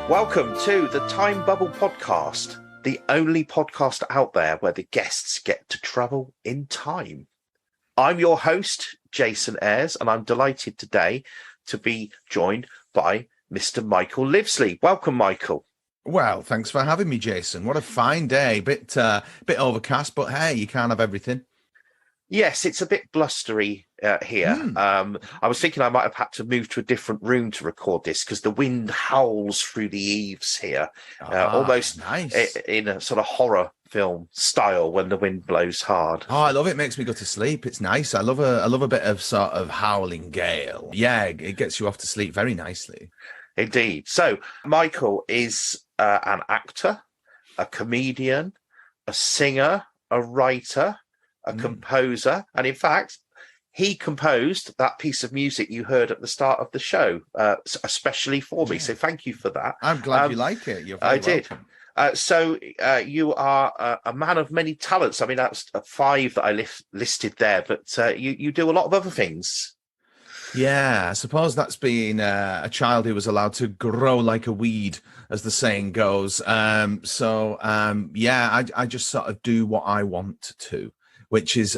Welcome to the Time Bubble Podcast, the only podcast out there where the guests get to travel in time. I'm your host, Jason Ayres, and I'm delighted today to be joined by Mr. Michael Livesley. Welcome, Michael. Well, thanks for having me, Jason. What a fine day. Bit overcast, but hey, you can't have everything. Yes, it's a bit blustery here. I was thinking I might have had to move to a different room to record this because the wind howls through the eaves here, almost nice. in a sort of horror film style when the wind blows hard. Oh, I love it. Makes me go to sleep. It's nice. I love a bit of sort of howling gale. Yeah, it gets you off to sleep very nicely. Indeed. So Michael is an actor, a comedian, a singer, a writer, a composer, and in fact, he composed that piece of music you heard at the start of the show, especially for me. So thank you for that. I'm glad you like it. You're very welcome. So you are a man of many talents. I mean, that's 5 that I listed there, but you do a lot of other things. Yeah, I suppose that's being a child who was allowed to grow like a weed, as the saying goes. I just sort of do what I want to, which is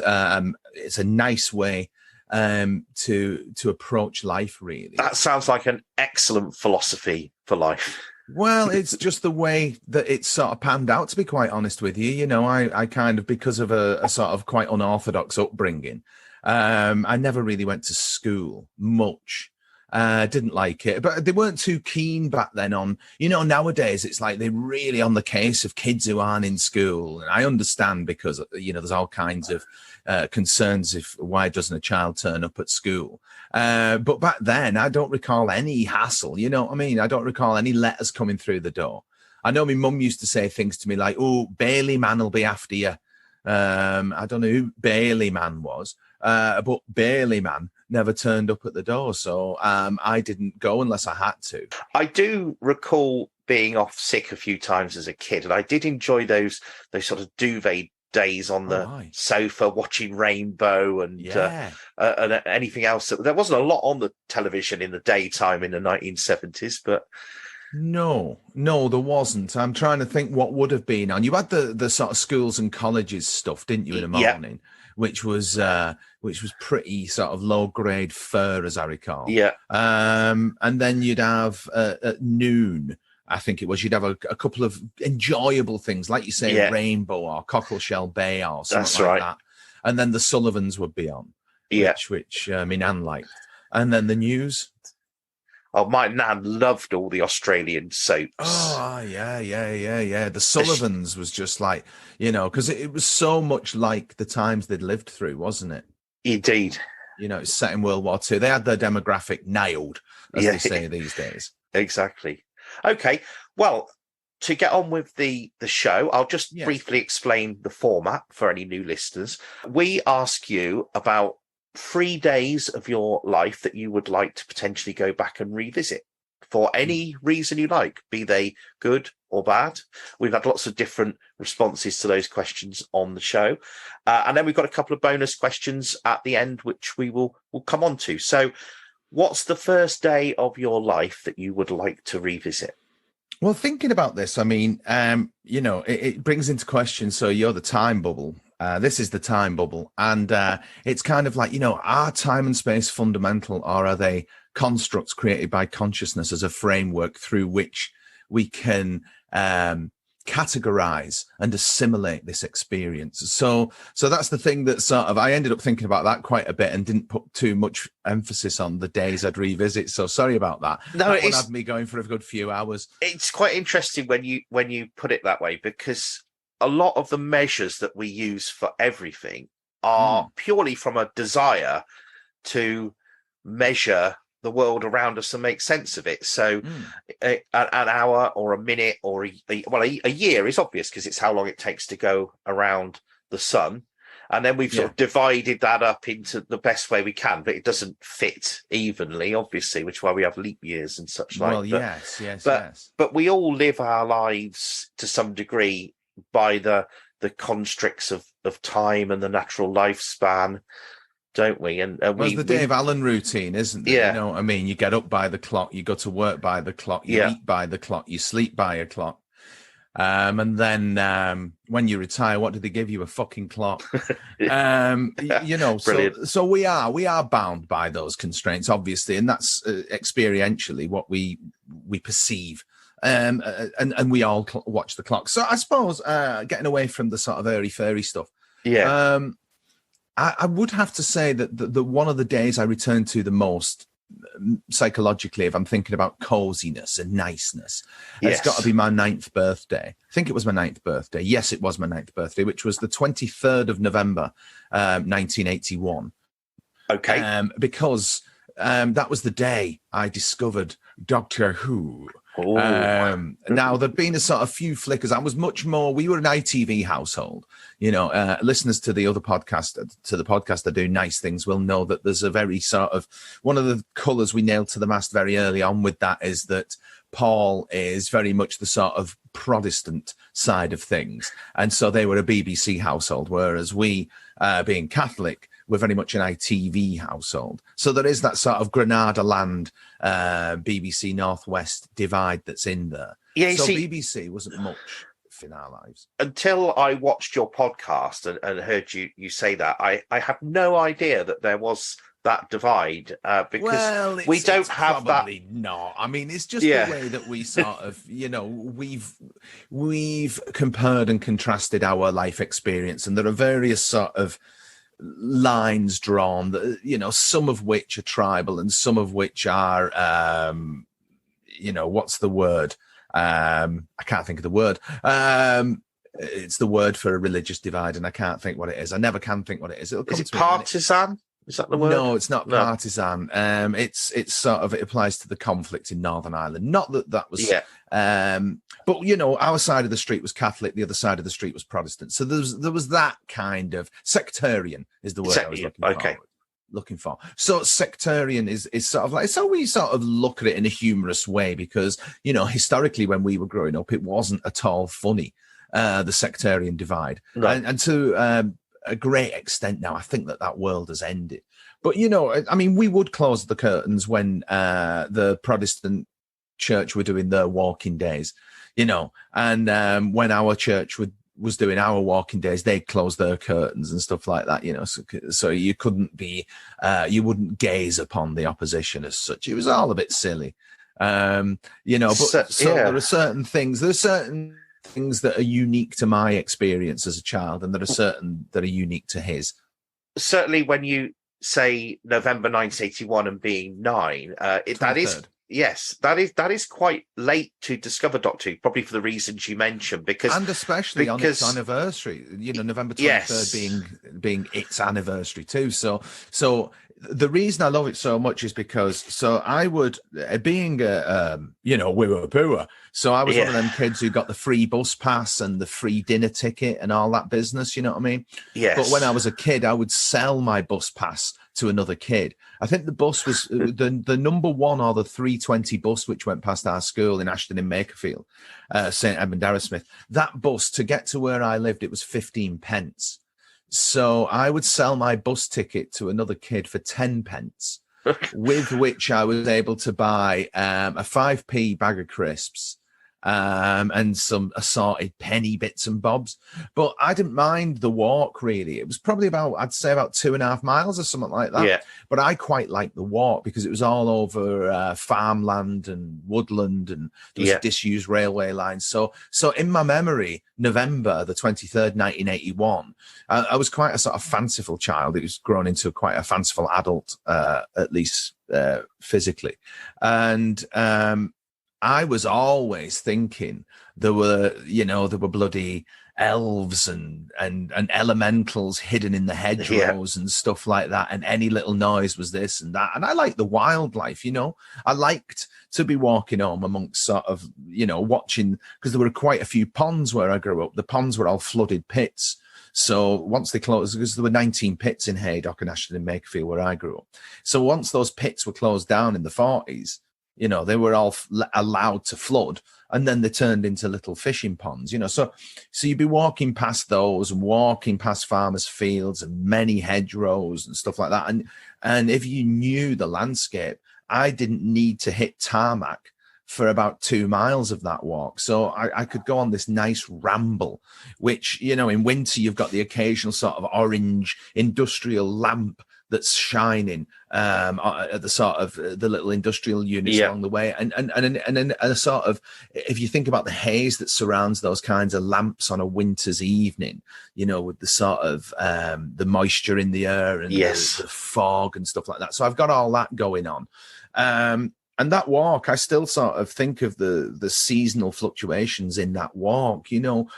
it's a nice way to approach life, really. That sounds like an excellent philosophy for life. Well, it's just the way that it's sort of panned out, to be quite honest with you. You know, I kind of, because of a sort of quite unorthodox upbringing, I never really went to school much. Didn't like it, but they weren't too keen back then on, nowadays it's like they're really on the case of kids who aren't in school. And I understand because, there's all kinds of concerns why doesn't a child turn up at school? But back then I don't recall any hassle, you know what I mean? I don't recall any letters coming through the door. I know my mum used to say things to me like, "Oh, Bailey man will be after you." I don't know who Bailey man was, but Bailey man never turned up at the door, so I didn't go unless I had to. I do recall being off sick a few times as a kid, and I did enjoy those sort of duvet days on the sofa watching Rainbow and anything else. There wasn't a lot on the television in the daytime in the 1970s, but no, there wasn't. I'm trying to think what would have been on. You had the sort of schools and colleges stuff, didn't you, in the morning? Yeah. Which was pretty sort of low grade fur, as I recall. Yeah. And then you'd have at noon, I think it was, you'd have a couple of enjoyable things, like you say, Rainbow or Cockleshell Bay or something like that. And then the Sullivans would be on, which my nan liked. And then the news. Oh, my nan loved all the Australian soaps. Oh, yeah. The Sullivans was just like, because it was so much like the times they'd lived through, wasn't it? Indeed. It's set in World War II. They had their demographic nailed, as they say these days. Exactly. Okay. Well, to get on with the show, I'll just briefly explain the format for any new listeners. We ask you about 3 days of your life that you would like to potentially go back and revisit for any reason you like, be they good or bad. We've had lots of different responses to those questions on the show. And then we've got a couple of bonus questions at the end, which we'll come on to. So what's the first day of your life that you would like to revisit? Well, thinking about this, I mean, it brings into question, so you're the time bubble. This is the time bubble. And it's kind of like, are time and space fundamental, or are they constructs created by consciousness as a framework through which we can categorize and assimilate this experience? So that's the thing that sort of, I ended up thinking about that quite a bit and didn't put too much emphasis on the days I'd revisit. So sorry about that. No, that one had me going for a good few hours. It's quite interesting when you put it that way, because a lot of the measures that we use for everything are purely from a desire to measure the world around us and make sense of it. So an hour or a minute or a year is obvious because it's how long it takes to go around the sun. And then we've sort of divided that up into the best way we can, but it doesn't fit evenly, obviously, which is why we have leap years and such like. Well, yes. But we all live our lives to some degree by the constricts of time and the natural lifespan. don't we? And Well, it's the Dave Allen routine, isn't it? Yeah. You know what I mean? You get up by the clock, you go to work by the clock, you eat by the clock, you sleep by a clock. And then when you retire, what do they give you? A fucking clock. You know, so we are bound by those constraints, obviously, and that's experientially what we perceive. And we all watch the clock. So I suppose getting away from the sort of airy-fairy stuff. Yeah. I would have to say that the one of the days I return to the most psychologically, if I'm thinking about coziness and niceness, it's got to be my 9th birthday. I think it was my 9th birthday. Yes, it was my 9th birthday, which was the 23rd of November, 1981. Okay. Because that was the day I discovered Doctor Who. Now there'd been a sort of few flickers. I was much more. We were an ITV household, you know. Listeners to the podcast that do nice things will know that there's a very sort of one of the colours we nailed to the mast very early on with that is that Paul is very much the sort of Protestant side of things, and so they were a BBC household, whereas we, being Catholic, we're very much an ITV household. So there is that sort of Granada land, BBC Northwest divide that's in there. Yeah, so BBC wasn't much in our lives. Until I watched your podcast and heard you say that, I had no idea that there was that divide because we don't have that. Not. I mean, it's just the way that we sort of, you know, we've compared and contrasted our life experience, and there are various sort of lines drawn that, you know, some of which are tribal and some of which are you know, what's the word, I can't think of the word, it's the word for a religious divide and I can't think what it is. I never can think what it is. Is it partisan? Is that the word? No, it's not partisan. It's sort of, it applies to the conflict in Northern Ireland. Not that was, but you know, our side of the street was Catholic, the other side of the street was Protestant. So there was that kind of sectarian is the word I was looking for. So sectarian is sort of like, so we sort of look at it in a humorous way because, you know, historically when we were growing up, it wasn't at all funny, the sectarian divide, and to a great extent now, I think that world has ended. But, you know, I mean, we would close the curtains when the Protestant church were doing their walking days, you know, and when our church was doing our walking days, they'd close their curtains and stuff like that, you know, so you couldn't be, you wouldn't gaze upon the opposition as such. It was all a bit silly, you know, but there are certain things, things that are unique to my experience as a child, and there are certain that are unique to his. Certainly when you say November 1981 and being 9, that is quite late to discover Doctor Who, probably for the reasons you mentioned, and especially on its anniversary, you know, November 23rd being its anniversary too. So the reason I love it so much is because, I would, being you know, we were poor, so I was one of them kids who got the free bus pass and the free dinner ticket and all that business, you know what I mean? Yes. But when I was a kid, I would sell my bus pass to another kid. I think the bus was the number 1 or the 320 bus which went past our school in Ashton in Makerfield, St Edmund Arrowsmith. That bus, to get to where I lived, it was 15 pence. So I would sell my bus ticket to another kid for 10 pence, with which I was able to buy a 5p bag of crisps and some assorted penny bits and bobs. But I didn't mind the walk, really. It was probably I'd say about 2.5 miles or something like that. Yeah. But I quite liked the walk because it was all over farmland and woodland, and there was disused railway lines. So in my memory, November the 23rd, 1981, I was quite a sort of fanciful child. It was grown into quite a fanciful adult, at least physically. And I was always thinking there were bloody elves and elementals hidden in the hedgerows and stuff like that, and any little noise was this and that. And I liked the wildlife, you know. I liked to be walking home amongst sort of, you know, watching, because there were quite a few ponds where I grew up. The ponds were all flooded pits. So once they closed, because there were 19 pits in Haydock and Ashton and Makerfield where I grew up. So once those pits were closed down in the 40s, You know, they were all allowed to flood, and then they turned into little fishing ponds, you know. So you'd be walking past those and walking past farmers' fields and many hedgerows and stuff like that. And if you knew the landscape, I didn't need to hit tarmac for about 2 miles of that walk. So I could go on this nice ramble, which, you know, in winter, you've got the occasional sort of orange industrial lamp that's shining at the sort of the little industrial units along the way. And a sort of, if you think about the haze that surrounds those kinds of lamps on a winter's evening, you know, with the sort of the moisture in the air and the fog and stuff like that. So I've got all that going on. And that walk, I still sort of think of the seasonal fluctuations in that walk, you know,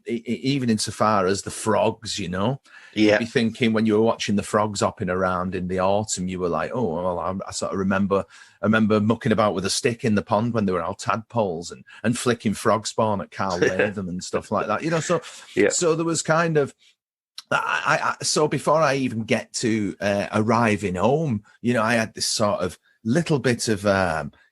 even insofar as the frogs, you know. You'd be thinking when you were watching the frogs hopping around in the autumn, you were like, oh, well, I sort of remember mucking about with a stick in the pond when they were all tadpoles and flicking frog spawn at Carl Latham and stuff like that, you know. So there was kind of, so before I even get to arriving home, you know, I had this sort of little bit of,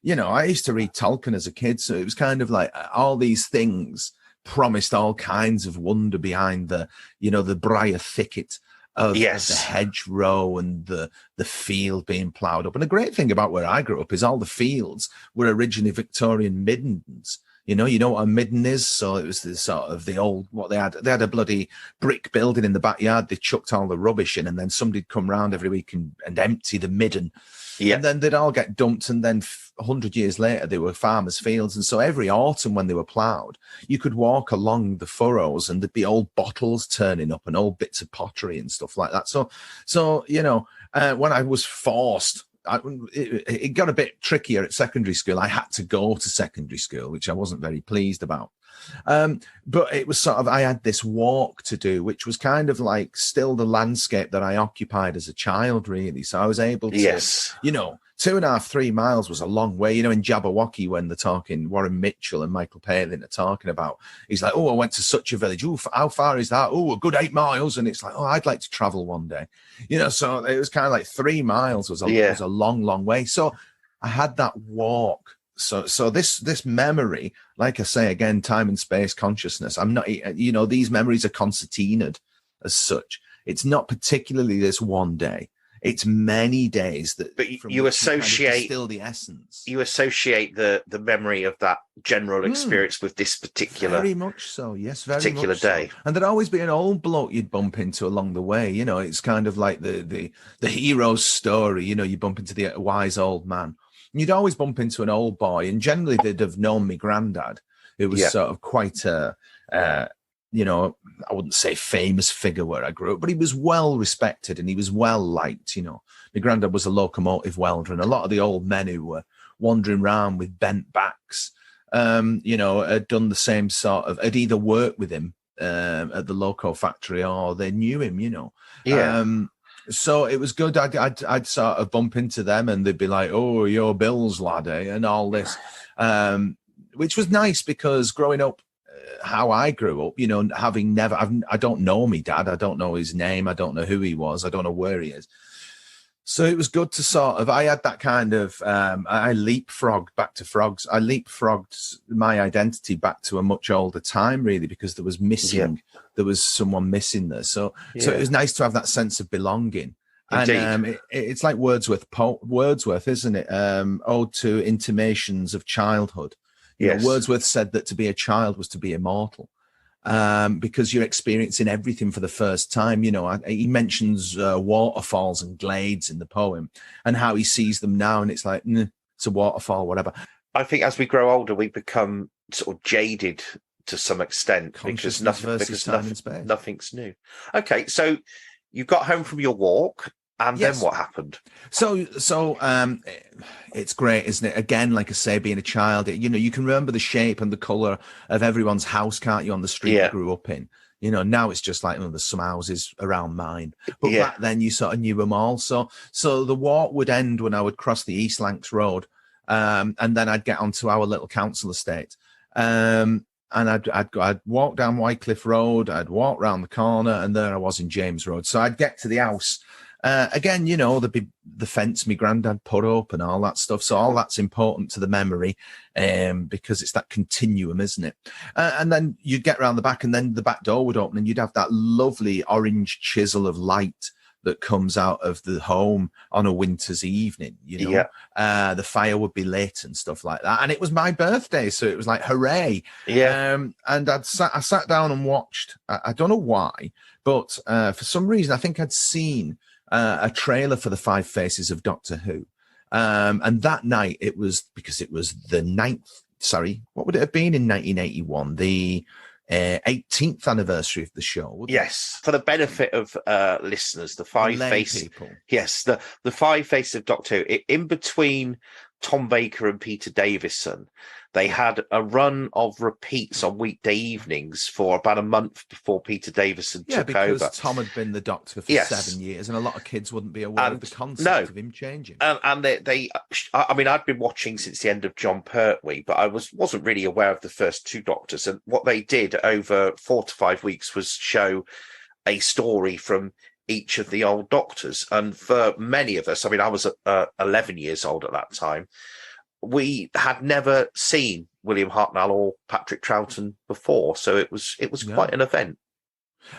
you know, I used to read Tolkien as a kid, so it was kind of like all these things promised all kinds of wonder behind the, you know, the briar thicket of the hedgerow and the field being ploughed up. And the great thing about where I grew up is all the fields were originally Victorian middens. You know what a midden is? So it was the sort of the old, what they had a bloody brick building in the backyard. They chucked all the rubbish in, and then somebody'd come round every week and empty the midden. And then they'd all get dumped, and then 100 years later, they were farmers' fields. And so every autumn when they were ploughed, you could walk along the furrows and there'd be old bottles turning up and old bits of pottery and stuff like that. So you know, when I was forced, it got a bit trickier at secondary school. I had to go to secondary school, which I wasn't very pleased about. But it was sort of, I had this walk to do, which was kind of like still the landscape that I occupied as a child, really. So I was able to, you know, 2.5, 3 miles was a long way. You know, in Jabberwocky, when they're talking, Warren Mitchell and Michael Palin are talking about, he's like, oh, I went to such a village. Oh, how far is that? Oh, a good 8 miles. And it's like, oh, I'd like to travel one day. You know, so it was kind of like 3 miles was a long, long way. So I had that walk. So this memory, like I say, again, time and space consciousness, I'm not, you know, these memories are concertinaed as such. It's not particularly this one day. It's many days that. But you associate still the essence. You associate the memory of that general experience with this particular. Very much so. Yes, very particular much day. So. And there'd always be an old bloke you'd bump into along the way. You know, it's kind of like the hero's story. You know, you bump into the wise old man. You'd always bump into an old boy, and generally they'd have known me granddad, who was sort of quite a, you know, I wouldn't say famous figure where I grew up, but he was well respected and he was well liked. You know, my granddad was a locomotive welder, and a lot of the old men who were wandering around with bent backs, you know, had done the same sort of, had either worked with him at the loco factory or they knew him, you know. So it was good. I'd sort of bump into them and they'd be like, oh, you're Bill's lad, eh? And all this, which was nice because growing up, how I grew up, you know, having never, I don't know me dad. I don't know his name. I don't know who he was. I don't know where he is. So it was good to sort of, I had that kind of, I leapfrogged back to frogs. I leapfrogged my identity back to a much older time, really, because there was missing, there was someone missing there. So it was nice to have that sense of belonging. Indeed. And it's like Wordsworth, isn't it? Ode to Intimations of Childhood. You know, Wordsworth said that to be a child was to be immortal. Because you're experiencing everything for the first time. You know, he mentions waterfalls and glades in the poem and how he sees them now, and it's like, it's a waterfall, whatever. I think as we grow older, we become sort of jaded to some extent because nothing's new. Okay, so you got home from your walk. And then what happened? So it's great, isn't it? Again, like I say, being a child, you know, you can remember the shape and the colour of everyone's house, can't you, on the street you grew up in? You know, now it's just like, there's some houses around mine. But back then you sort of knew them all. So the walk would end when I would cross the East Lancs Road, and then I'd get onto our little council estate. And I'd walk down Wycliffe Road, I'd walk round the corner, and there I was in James Road. So I'd get to the house Again, you know, the fence my granddad put up and all that stuff. So all that's important to the memory, because it's that continuum, isn't it? And then you'd get around the back, and then the back door would open, and you'd have that lovely orange chisel of light that comes out of the home on a winter's evening, you know. The fire would be lit and stuff like that. And it was my birthday, so it was like, hooray. And I sat down and watched, I don't know why, but for some reason, I think I'd seen a trailer for the Five Faces of Doctor Who. And that night, it was, because it was the what would it have been in 1981? The 18th anniversary of the show. Yes, for the benefit of listeners, the Five Faces. Yes, the Five Faces of Doctor Who. In between Tom Baker and Peter Davison, they had a run of repeats on weekday evenings for about a month before Peter Davison took over. Because Tom had been the Doctor for 7 years, and a lot of kids wouldn't be aware of the concept of him changing. And they, I mean, I'd been watching since the end of Jon Pertwee, but I wasn't really aware of the first two Doctors. And what they did over 4 to 5 weeks was show a story from each of the old Doctors. And for many of us, I mean, I was 11 years old at that time, we had never seen William Hartnell or Patrick Troughton before, so it was quite an event.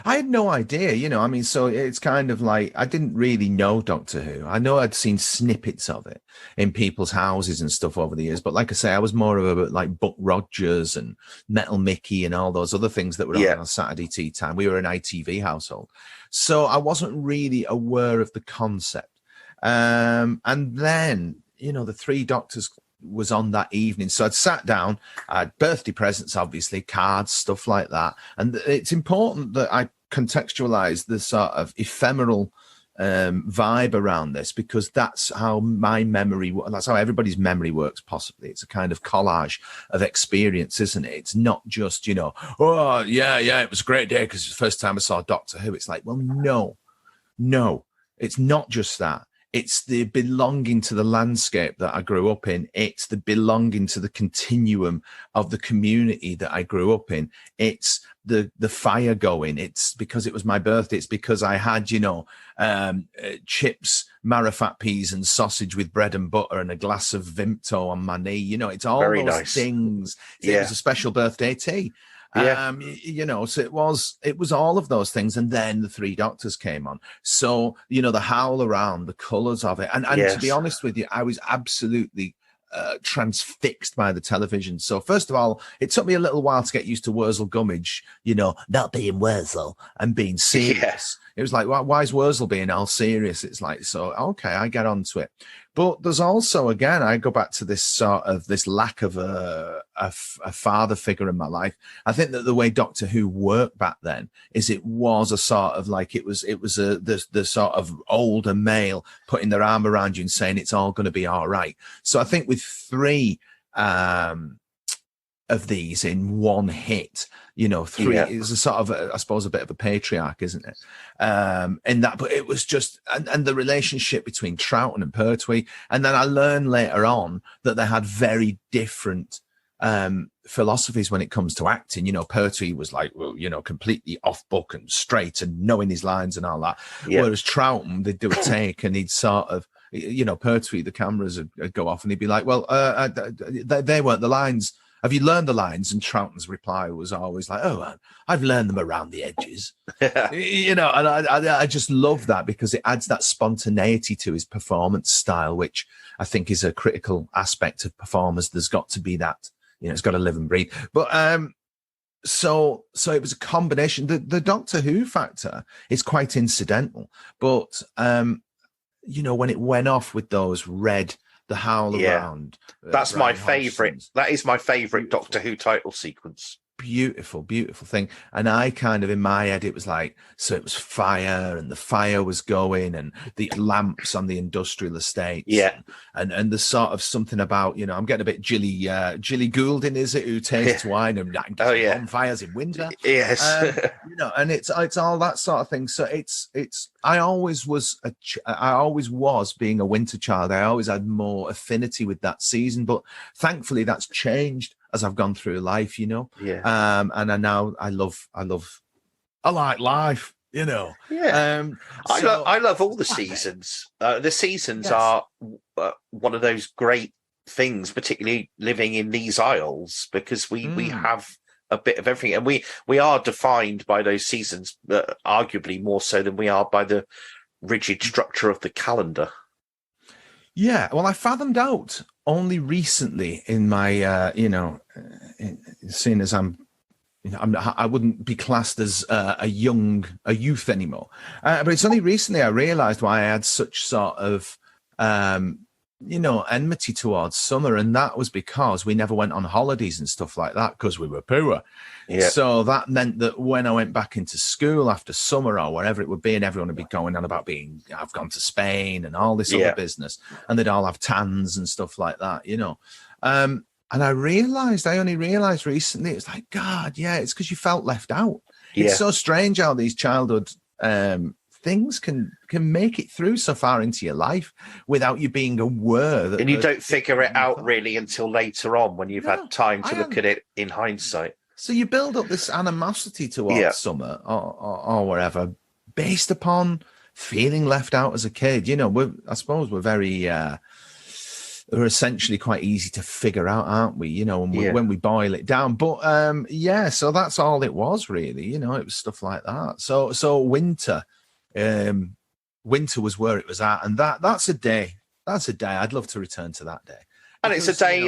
I had no idea, you know. I mean, so it's kind of like, I didn't really know Doctor Who. I know I'd seen snippets of it in people's houses and stuff over the years, but like I say, I was more of a like Buck Rogers and Metal Mickey and all those other things that were on Saturday tea time. We were an ITV household, so I wasn't really aware of the concept. And then, you know, the Three Doctors was on that evening, so I'd sat down, I had birthday presents, obviously, cards, stuff like that. And it's important that I contextualize the sort of ephemeral vibe around this, because that's how my memory, that's how everybody's memory works. Possibly it's a kind of collage of experience, isn't it? It's not just, you know, oh yeah, it was a great day because it's the first time I saw Doctor Who. It's like, well, no, it's not just that. It's the belonging to the landscape that I grew up in. It's the belonging to the continuum of the community that I grew up in. It's the fire going. It's because it was my birthday. It's because I had, you know, chips, marrowfat peas and sausage with bread and butter and a glass of Vimto on my knee. You know, it's all very those nice things. It was a special birthday tea. You know, so it was all of those things. And then the Three Doctors came on. So, you know, the howl around, the colours of it. And to be honest with you, I was absolutely transfixed by the television. So first of all, it took me a little while to get used to Worzel Gummidge, you know, not being Worzel and being serious. It was like, why is Worzel being all serious? It's like, so, okay, I get onto it. But there's also, again, I go back to this sort of this lack of a father figure in my life. I think that the way Doctor Who worked back then is it was a sort of like, it was the sort of older male putting their arm around you and saying it's all going to be all right. So I think with three of these in one hit, you know, three is a sort of, I suppose, a bit of a patriarch, isn't it? In that, but it was just, and the relationship between Troughton and Pertwee. And then I learned later on that they had very different philosophies when it comes to acting. You know, Pertwee was like, well, you know, completely off book and straight and knowing his lines and all that. Whereas Troughton, they'd do a take and he'd sort of, you know, Pertwee, the cameras would go off and he'd be like, well, they weren't the lines. Have you learned the lines? And Troughton's reply was always like, oh, I've learned them around the edges. You know, and I just love that because it adds that spontaneity to his performance style, which I think is a critical aspect of performers. There's got to be that, you know, it's got to live and breathe. But so it was a combination. The Doctor Who factor is quite incidental, but you know, when it went off with those red, the howl around. That's my favourite. That is my favourite Doctor Who title sequence. Beautiful thing. And I kind of, in my head, it was like, so it was fire and the fire was going and the lamps on the industrial estates. And the sort of something about, you know, I'm getting a bit Jilly Goulding, is it, who tastes wine and bonfires in winter. Yes. You know, and it's all that sort of thing. So it's, I always was being a winter child. I always had more affinity with that season, but thankfully that's changed as I've gone through life, you know. And I like life. you know. Yeah. I love all the seasons. The seasons are one of those great things, particularly living in these isles, because we have a bit of everything, and we are defined by those seasons, arguably more so than we are by the rigid structure of the calendar. Yeah, well, I fathomed out only recently in my, seeing as I wouldn't be classed as a youth anymore. But it's only recently I realised why I had such sort of, enmity towards summer, and that was because we never went on holidays and stuff like that because we were poor. Yeah. So that meant that when I went back into school after summer or wherever it would be, and everyone would be going on about I've gone to Spain and all this other business, and they'd all have tans and stuff like that, And I only realized recently, it's like, God, it's because you felt left out. Yeah. It's so strange how these childhood things can make it through so far into your life without you being aware that. And you don't figure it out really until later on when you've had time to look at it in hindsight. So you build up this animosity towards summer or wherever based upon feeling left out as a kid. I suppose we're very... They're essentially quite easy to figure out, aren't we? When we boil it down. But so that's all it was really. It was stuff like that. So winter was where it was at, and that's a day. That's a day I'd love to return to that day. And it's a day.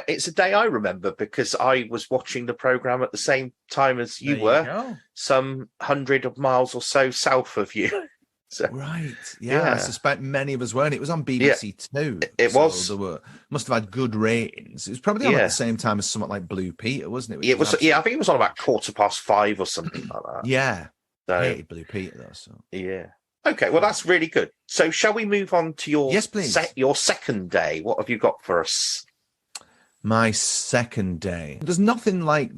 It's a day I remember because I was watching the program at the same time as you were, some 100 of miles or so south of you. So, right. Yeah. I suspect many of us weren't. It was on BBC Two. It was. Must have had good ratings. It was probably on at the same time as something like Blue Peter, wasn't it? It was. I think it was on about 5:15 or something like that. Yeah. So, I hated Blue Peter though. So yeah. Okay. Well, that's really good. So, shall we move on to your your second day? What have you got for us? My second day. There's nothing like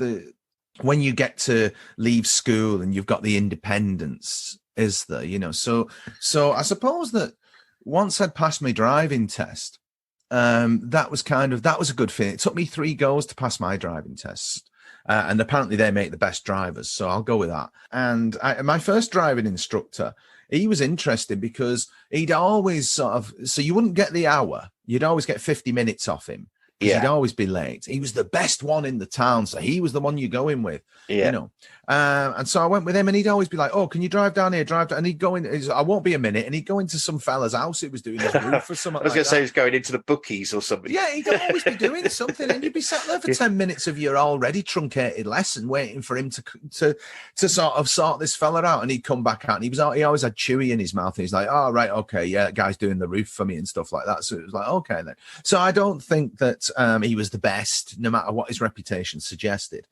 when you get to leave school and you've got the independence. Is there, so I suppose that once I'd passed my driving test, that was a good feeling. It took me 3 goes to pass my driving test, and apparently they make the best drivers, so I'll go with that. And my first driving instructor, he was interesting because he'd always so you wouldn't get the hour, you'd always get 50 minutes off him. He'd always be late. He was the best one in the town, so he was the one you go in with, and so I went with him, and he'd always be like, "Oh, can you drive down here? Drive down." And he'd go in. I won't be a minute, and he'd go into some fella's house. It was doing his roof or something. I was going to say he's going into the bookies or something. Yeah, he'd always be doing something, and you'd be sat there for 10 minutes of your already truncated lesson, waiting for him to sort of sort this fella out. And he'd come back out, and he always had chewy in his mouth. And he's like, "Oh, right, okay, yeah, that guy's doing the roof for me and stuff like that." So it was like, okay then. So I don't think that he was the best, no matter what his reputation suggested.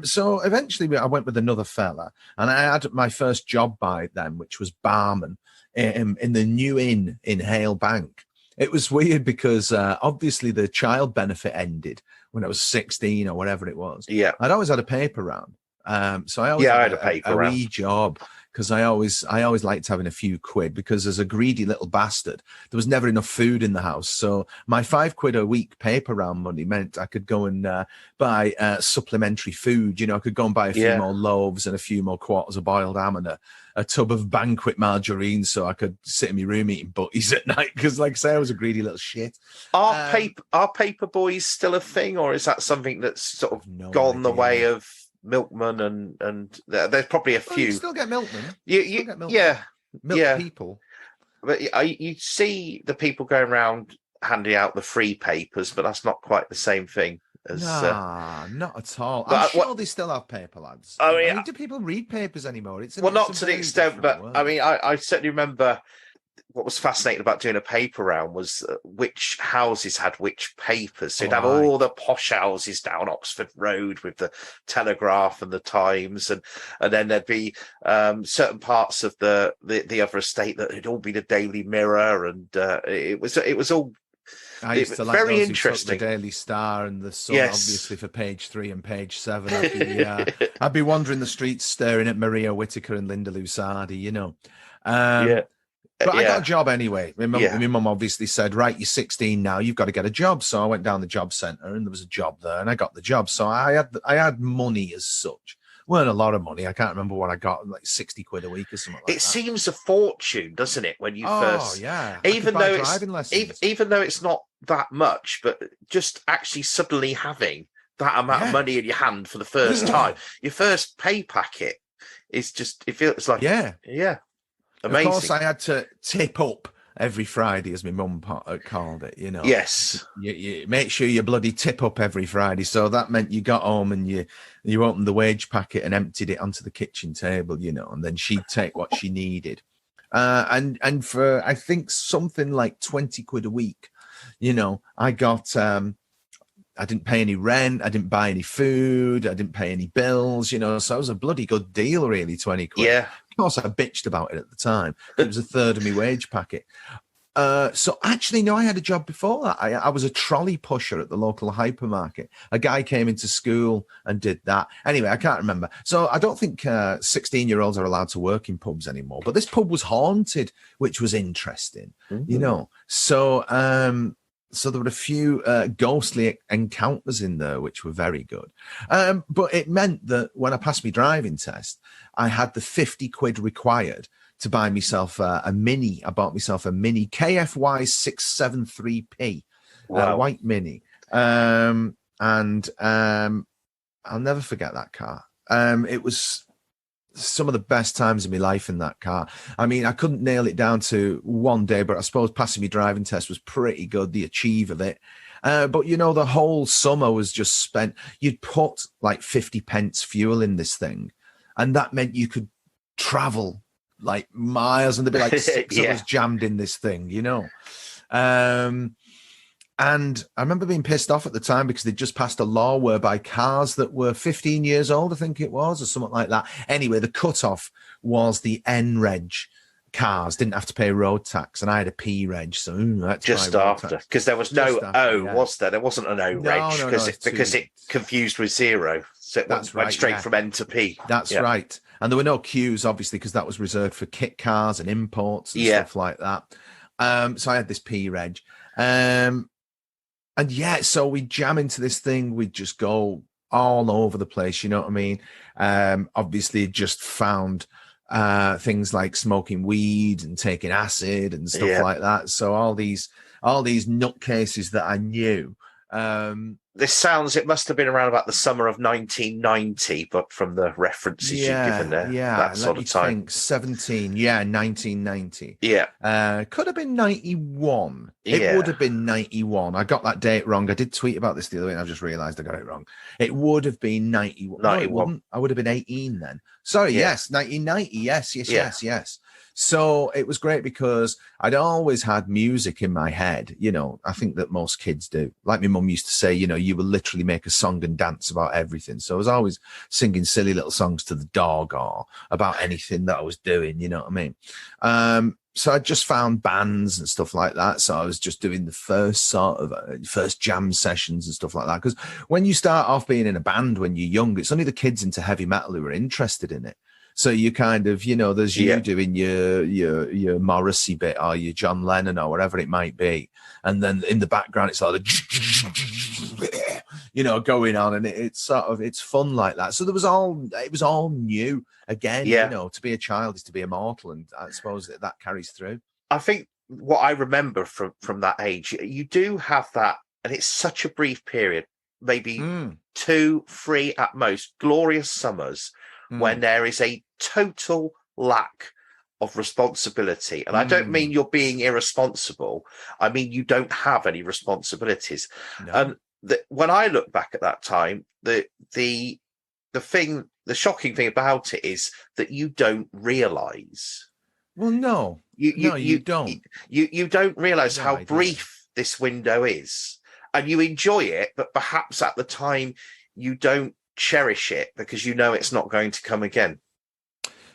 So eventually I went with another fella, and I had my first job by then, which was barman in the New Inn in Hale Bank. It was weird because obviously the child benefit ended when I was 16 or whatever it was. Yeah, I'd always had a paper round. So I always had a paper round. Wee job. Because I always liked having a few quid, because as a greedy little bastard, there was never enough food in the house. So my £5 a week paper round money meant I could go and buy supplementary food. I could go and buy a few more loaves and a few more quarters of boiled ham and a tub of banquet margarine, so I could sit in my room eating butties at night. Because, like I say, I was a greedy little shit. Are paper boys still a thing, or is that something that's sort of gone the way of milkman and there's probably a few. You still get milkmen. Milk people. But you see the people going around handing out the free papers, but that's not quite the same thing as. Not at all. I'm sure they still have paper, lads. I mean, do people read papers anymore? Not to the extent, but I mean, I certainly remember. What was fascinating about doing a paper round was which houses had which papers. So you'd have all the posh houses down Oxford Road with the Telegraph and the Times, and then there'd be certain parts of the other estate that would all be the Daily Mirror, and it was all. I used to like very those interesting. The Daily Star and the Sun, obviously for page 3 and page 7. I'd be wandering the streets staring at Maria Whittaker and Linda Lusardi, But I got a job anyway. My mum obviously said, right, you're 16 now, you've got to get a job. So I went down the job centre and there was a job there and I got the job. So I had money as such. weren't a lot of money. I can't remember what I got, like 60 quid a week or something like It that. seems a fortune, doesn't it, when you first? Yeah. Even though driving lessons. even though it's not that much, but just actually suddenly having that amount of money in your hand for the first time, your first pay packet is just, it feels like, yeah, amazing. Of course, I had to tip up every Friday, as my mum called it, you know. Yes. You make sure you bloody tip up every Friday. So that meant you got home and you opened the wage packet and emptied it onto the kitchen table, you know, and then she'd take what she needed. And for, I think, something like 20 quid a week, you know, I got, I didn't pay any rent. I didn't buy any food. I didn't pay any bills, you know, so it was a bloody good deal, really, 20 quid. Yeah. Of course, I bitched about it at the time. It was a third of my wage packet. So actually, no, I had a job before that. I was a trolley pusher at the local hypermarket. A guy came into school and did that. Anyway, I can't remember. So I don't think 16-year-olds are allowed to work in pubs anymore. But this pub was haunted, which was interesting, you know. So so there were a few ghostly encounters in there, which were very good. But it meant that when I passed my driving test, I had the 50 quid required to buy myself a Mini. I bought myself a Mini KFY 673P, white Mini. And I'll never forget that car. It was some of the best times of my life in that car. I mean, I couldn't nail it down to one day, but I suppose passing my driving test was pretty good, the achieve of it. But, you know, the whole summer was just spent. You'd put like 50 pence fuel in this thing, and that meant you could travel like miles, and there'd be like 6 of us jammed in this thing, you know. And I remember being pissed off at the time because they'd just passed a law whereby cars that were 15 years old, I think it was, or something like that. Anyway, the cutoff was the N-reg cars didn't have to pay road tax, and I had a P-reg, so that's just after, because there was no O, was there? There wasn't an O-reg because it confused with zero, so it went straight from N to P. That's right, and there were no Qs, obviously, because that was reserved for kit cars and imports and stuff like that. So I had this P-reg. And so we'd jam into this thing. We'd just go all over the place. You know what I mean? Obviously, just found things like smoking weed and taking acid and stuff like that. So all these nutcases that I knew. This sounds, it must have been around about the summer of 1990, but from the references you've given there, that sort of time. 1990. Yeah. Could have been 91. It would have been 91. I got that date wrong. I did tweet about this the other way, and I've just realised I got it wrong. It would have been 91. 91. No, I would have been 18 then. Sorry, 1990. Yes. So it was great because I'd always had music in my head. You know, I think that most kids do. Like my mum used to say, you know, you will literally make a song and dance about everything. So I was always singing silly little songs to the dog or about anything that I was doing, you know what I mean? So I just found bands and stuff like that. So I was just doing the first jam sessions and stuff like that. Because when you start off being in a band when you're young, it's only the kids into heavy metal who are interested in it. So you kind of, you know, there's you doing your Morrissey bit or your John Lennon or whatever it might be. And then in the background, it's like, you know, going on, and it's fun like that. So it was all new again, you know, to be a child is to be immortal. And I suppose that carries through. I think what I remember from that age, you do have that, and it's such a brief period, maybe 2, 3 at most, glorious summers when there is a total lack of responsibility. And I don't mean you're being irresponsible. I mean, you don't have any responsibilities. No. When I look back at that time, the shocking thing about it is that you don't realize. Well, no, you don't. You don't realize how brief this window is, and you enjoy it, but perhaps at the time you don't cherish it because you know it's not going to come again.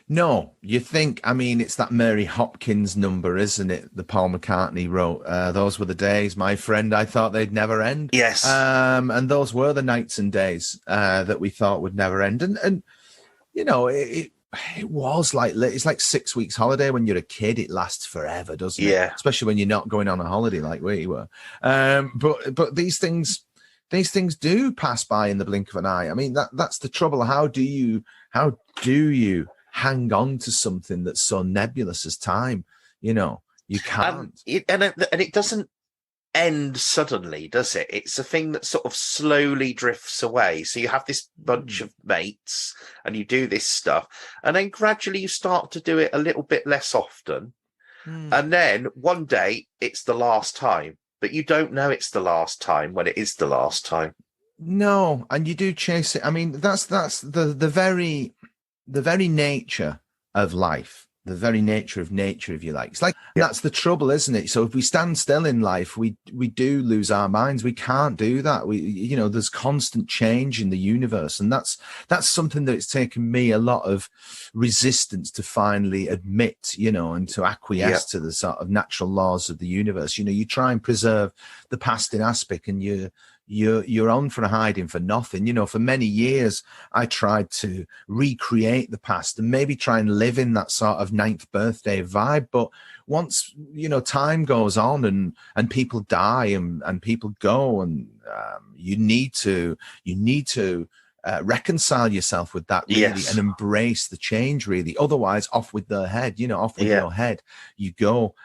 No, you think, I mean, it's that Mary Hopkins number, isn't it? The Paul McCartney wrote, those were the days, my friend, I thought they'd never end. Yes. And those were the nights and days that we thought would never end. And you know, it was like, it's like 6 weeks holiday. When you're a kid, it lasts forever, doesn't it? Yeah. Especially when you're not going on a holiday like we were. But these things these things do pass by in the blink of an eye. I mean, that's the trouble. How do you hang on to something that's so nebulous as time? You know, you can't. And it doesn't end suddenly, does it? It's a thing that sort of slowly drifts away. So you have this bunch of mates and you do this stuff, and then gradually you start to do it a little bit less often. And then one day it's the last time, but you don't know it's the last time when it is the last time. No, and you do chase it. I mean, that's the very nature of life, the very nature, if you like. It's like, that's the trouble, isn't it? So if we stand still in life, we do lose our minds. We can't do that. There's constant change in the universe, and that's something that it's taken me a lot of resistance to finally admit, and to acquiesce to the sort of natural laws of the universe. You try and preserve the past in aspect, and you're on for hiding for nothing. For many years, I tried to recreate the past and maybe try and live in that sort of 9th birthday vibe. But once, time goes on and people die and people go, and you need to reconcile yourself with that, really, and embrace the change, really. Otherwise, off with their head, off with your head you go.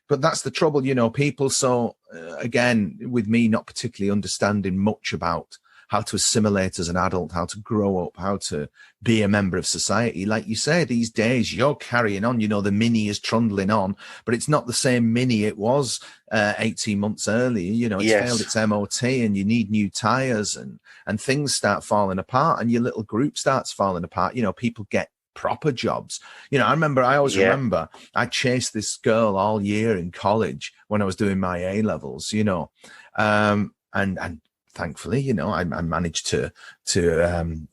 But that's the trouble, people. So again, with me not particularly understanding much about how to assimilate as an adult, how to grow up, how to be a member of society. Like you say, these days you're carrying on, the mini is trundling on, but it's not the same mini it was 18 months earlier. It's failed its MOT, and you need new tires, and things start falling apart, and your little group starts falling apart. People get proper jobs. I always remember I chased this girl all year in college when I was doing my A levels, and thankfully, I managed to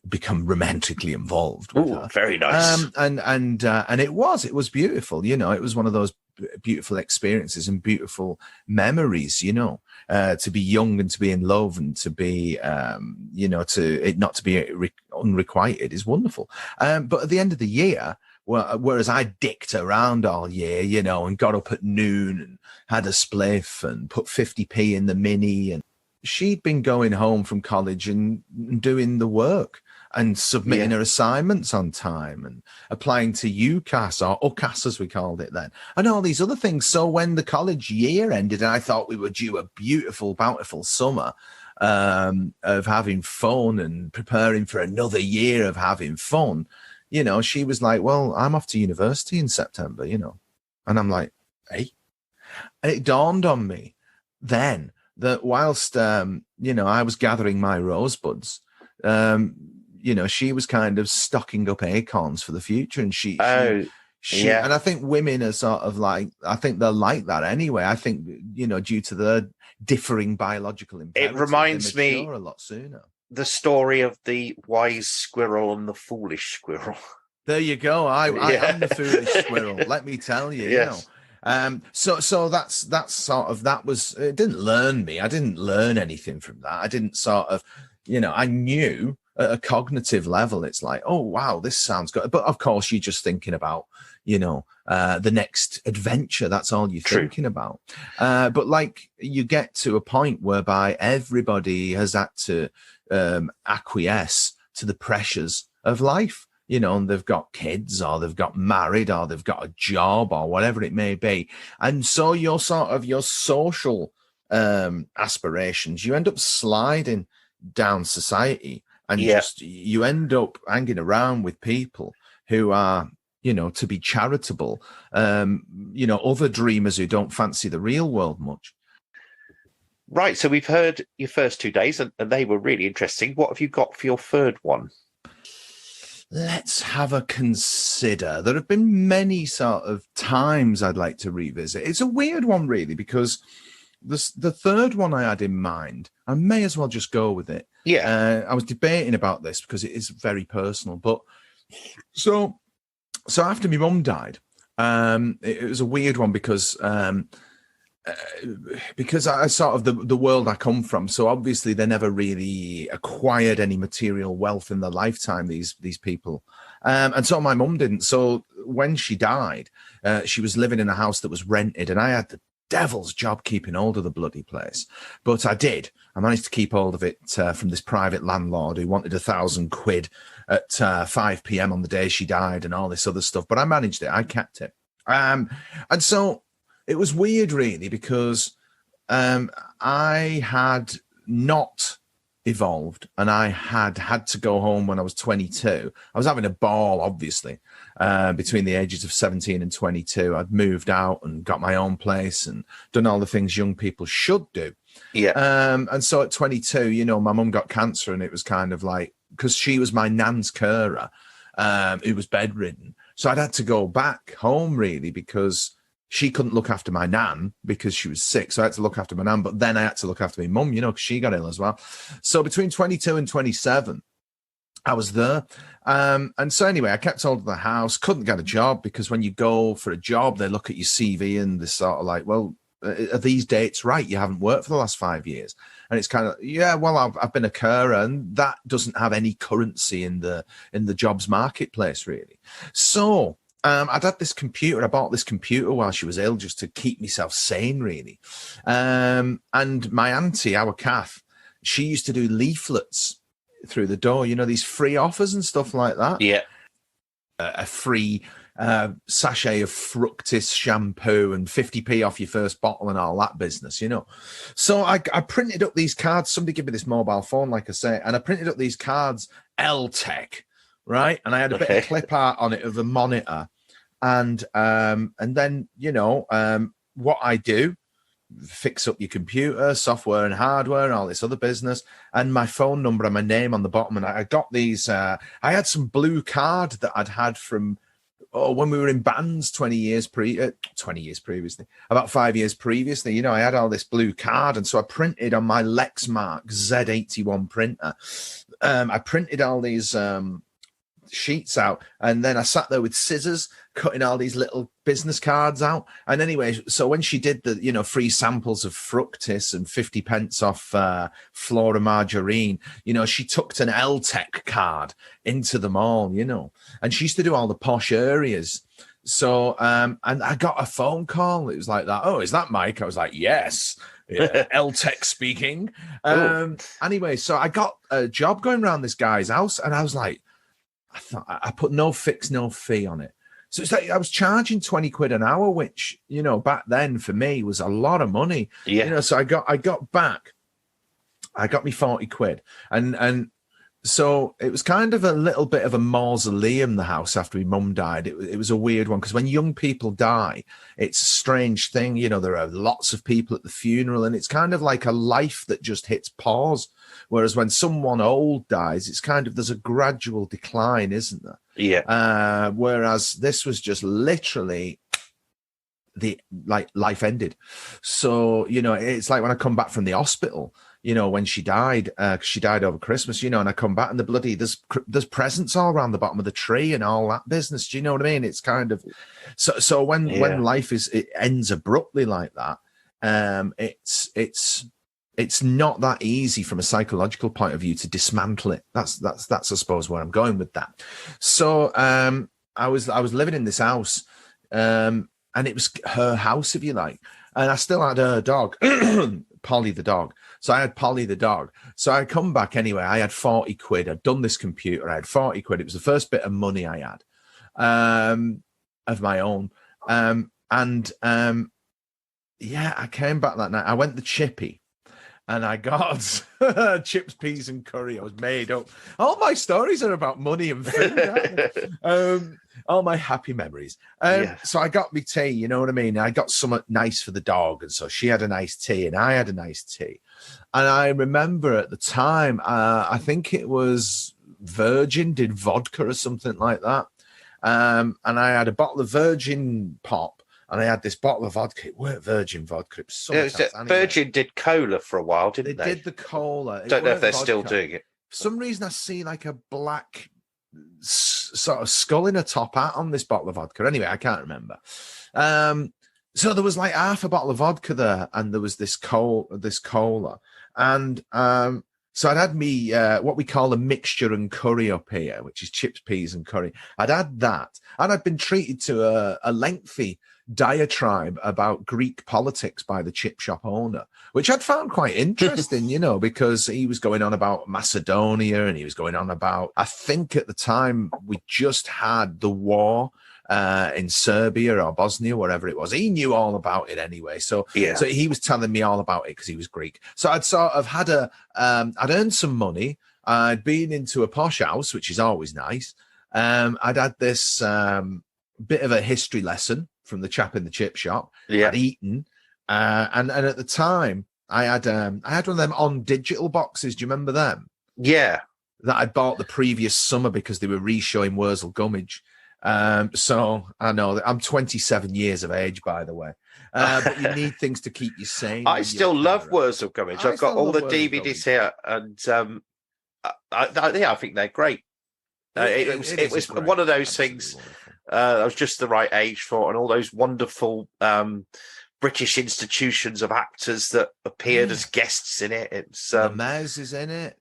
become romantically involved with her. Very nice. And it was beautiful. It was one of those beautiful experiences and beautiful memories, to be young and to be in love and to be, to it not to be unrequited is wonderful. But at the end of the year, whereas I dicked around all year, and got up at noon and had a spliff and put 50p in the mini, and she'd been going home from college and doing the work and submitting her assignments on time and applying to UCAS, or UCAS as we called it then, and all these other things. So when the college year ended and I thought we were due a beautiful, bountiful summer of having fun and preparing for another year of having fun, she was like, well, I'm off to university in September, and I'm like, hey. And it dawned on me then that whilst, I was gathering my rosebuds, she was kind of stocking up acorns for the future. And she and I think women are sort of like, I think they're like that anyway. I think, due to their differing biological imperatives, it reminds me a lot sooner. The story of the wise squirrel and the foolish squirrel. There you go. I am the foolish squirrel. Let me tell you, So that's sort of, that was, it didn't learn me. I didn't learn anything from that. I didn't sort of, I knew at a cognitive level, it's like, oh, wow, this sounds good. But of course, you're just thinking about, the next adventure. That's all you're thinking about. But like, you get to a point whereby everybody has had to acquiesce to the pressures of life. And they've got kids, or they've got married, or they've got a job, or whatever it may be. And so your social aspirations, you end up sliding down society, and you end up hanging around with people who are, to be charitable, other dreamers who don't fancy the real world much. Right. So we've heard your first 2 days, and they were really interesting. What have you got for your third one? Let's have a consider. There have been many sort of times I'd like to revisit. It's a weird one, really, because the third one I had in mind, I may as well just go with it. Yeah. I was debating about this because it is very personal. But so after my mum died, it was a weird one because I sort of the world I come from. So obviously they never really acquired any material wealth in their lifetime, these people. And so my mum didn't. So when she died, she was living in a house that was rented, and I had the devil's job keeping hold of the bloody place. But I did. I managed to keep hold of it from this private landlord who wanted £1,000 at 5 p.m. on the day she died and all this other stuff. But I managed it. I kept it. And so it was weird, really, because I had not evolved, and I had to go home when I was 22. I was having a ball, obviously, between the ages of 17 and 22. I'd moved out and got my own place and done all the things young people should do. Yeah. And so at 22, you know, my mum got cancer, and it was kind of like, because she was my nan's carer, who was bedridden. So I'd had to go back home, really, because she couldn't look after my nan because she was sick. So I had to look after my nan, but then I had to look after my mum, you know, because she got ill as well. So between 22 and 27, I was there. And so anyway, I kept hold of the house, couldn't get a job, because when you go for a job, they look at your CV and they're sort of like, well, are these dates right? You haven't worked for the last 5 years. And it's kind of, yeah, well, I've been a carer, and that doesn't have any currency in the jobs marketplace, really. So I'd had this computer. I bought this computer while she was ill just to keep myself sane, really. And my auntie, our Kath, she used to do leaflets through the door, you know, these free offers and stuff like that. Yeah. A free sachet of Fructis shampoo and 50p off your first bottle and all that business, you know. So I printed up these cards. Somebody gave me this mobile phone, like I say, and I printed up these cards, L-Tech, right? And I had a bit of clip art on it of a monitor. And then, you know, what I do, fix up your computer, software and hardware and all this other business, and my phone number and my name on the bottom. And I got these, I had some blue card that I'd had from, when we were in bands 20 years previously, about 5 years previously, you know, I had all this blue card. And so I printed on my Lexmark Z81 printer. I printed all these sheets out, and then I sat there with scissors cutting all these little business cards out. And anyway, so when she did the, you know, free samples of Fructis and 50 pence off Flora Margarine, you know, she tucked an L-Tech card into them all, you know, and she used to do all the posh areas. So and I got a phone call. It was like that. Oh, is that Mike? I was like, yes. Yeah, L-Tech speaking. Anyway, so I got a job going around this guy's house, and I was like, I thought I put no fix, no fee on it. So it's like I was charging 20 quid an hour, which, you know, back then for me was a lot of money. Yeah. You know, so I got me 40 quid. And so it was kind of a little bit of a mausoleum, the house, after my mum died. It was a weird one, because when young people die, it's a strange thing. You know, there are lots of people at the funeral, and it's kind of like a life that just hits pause. Whereas when someone old dies, it's kind of, there's a gradual decline, isn't there? Yeah. Whereas this was just literally life ended. So, you know, it's like when I come back from the hospital, you know, when she died, she died over Christmas, you know, and I come back and there's presents all around the bottom of the tree and all that business. Do you know what I mean? It's kind of, so when life it ends abruptly like that, it's not that easy from a psychological point of view to dismantle it. That's I suppose where I'm going with that. So I was living in this house, and it was her house, if you like, and I still had her dog, Polly the dog. So I had Polly the dog. So I come back anyway. I had 40 quid. I'd done this computer. I had 40 quid. It was the first bit of money I had of my own. Yeah, I came back that night. I went the chippy, and I got chips, peas, and curry. I was made up. All my stories are about money and food. All my happy memories. So I got me tea, you know what I mean? I got something nice for the dog. And so she had a nice tea and I had a nice tea. And I remember at the time, I think it was Virgin did vodka or something like that. And I had a bottle of Virgin Pop. And I had this bottle of vodka. It weren't Virgin vodka. Virgin did cola for a while, didn't they? They did the cola. Don't know if they're still doing it. For some reason, I see like a black sort of skull in a top hat on this bottle of vodka. Anyway, I can't remember. So there was like half a bottle of vodka there, and there was this cola. And So I'd had me what we call a mixture and curry up here, which is chips, peas, and curry. I'd had that, and I'd been treated to a lengthy diatribe about Greek politics by the chip shop owner, which I'd found quite interesting, because he was going on about Macedonia, and he was going on about, I think at the time we just had the war in Serbia or Bosnia, wherever it was. He knew all about it anyway. So he was telling me all about it because he was Greek. So I'd sort of had I'd earned some money. I'd been into a posh house, which is always nice. I'd had this bit of a history lesson from the chap in the chip shop. I'd eaten. And at the time I had one of them on digital boxes. Do you remember them? Yeah. That I bought the previous summer because they were re-showing Worzel Gummidge. So I know that I'm 27 years of age, by the way, but you need things to keep you sane. I still love Worzel Gummidge. I've got all the DVDs here, and I think they're great. It was one of those things. I was just the right age for, and all those wonderful British institutions of actors that appeared as guests in it. It's Lemez is in it.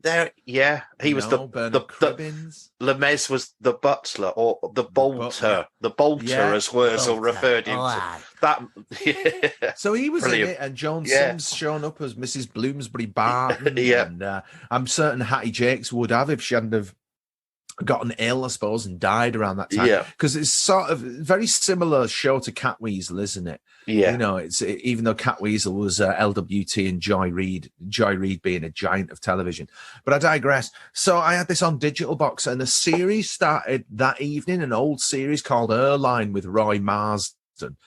He was the Lemez was the butler or the bolter, as Worzel referred him to. That. So he was Brilliant. in it, and Joan Sims showing up as Mrs. Bloomsbury Barton. And I'm certain Hattie Jakes would have if she hadn't have gotten ill, I suppose, and died around that time. Because it's sort of very similar show to Catweasel, isn't it? It's even though Catweasel was LWT and Joy Reid being a giant of television. But I digress. So I had this on digital box, and a series started that evening, an old series called Erline with Roy Marsden,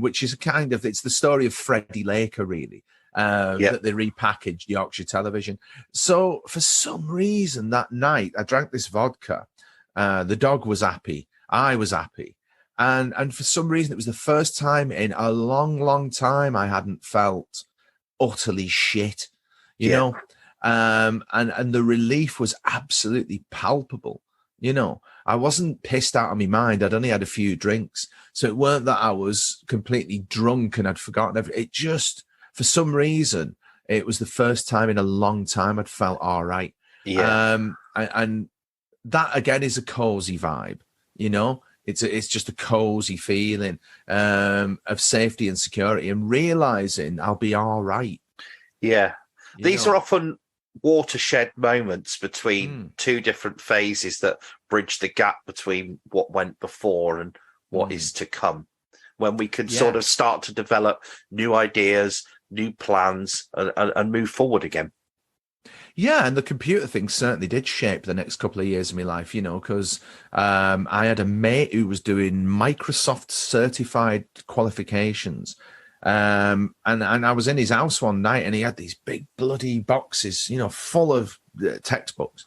which is it's the story of Freddie Laker, really. That they repackaged Yorkshire Television. So for some reason that night, I drank this vodka. The dog was happy. I was happy. And for some reason, it was the first time in a long, long time I hadn't felt utterly shit, you know? And the relief was absolutely palpable. I wasn't pissed out of my mind. I'd only had a few drinks. So it weren't that I was completely drunk and I'd forgotten everything. It just... For some reason, it was the first time in a long time I'd felt all right. And that, again, is a cozy vibe, It's just a cozy feeling of safety and security and realising I'll be all right. Yeah. These are often watershed moments between two different phases that bridge the gap between what went before and what is to come, when we can sort of start to develop new ideas, new plans, and move forward again. Yeah, and the computer thing certainly did shape the next couple of years of my life, because I had a mate who was doing Microsoft certified qualifications. And I was in his house one night, and he had these big bloody boxes, full of textbooks.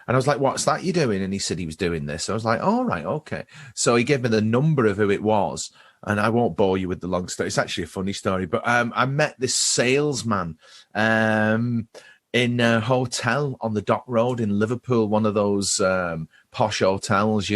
And I was like, what's that you're doing? And he said he was doing this. I was like, all right, okay. So he gave me the number of who it was. And I won't bore you with the long story. It's actually a funny story. But I met this salesman in a hotel on the Dock Road in Liverpool, one of those posh hotels,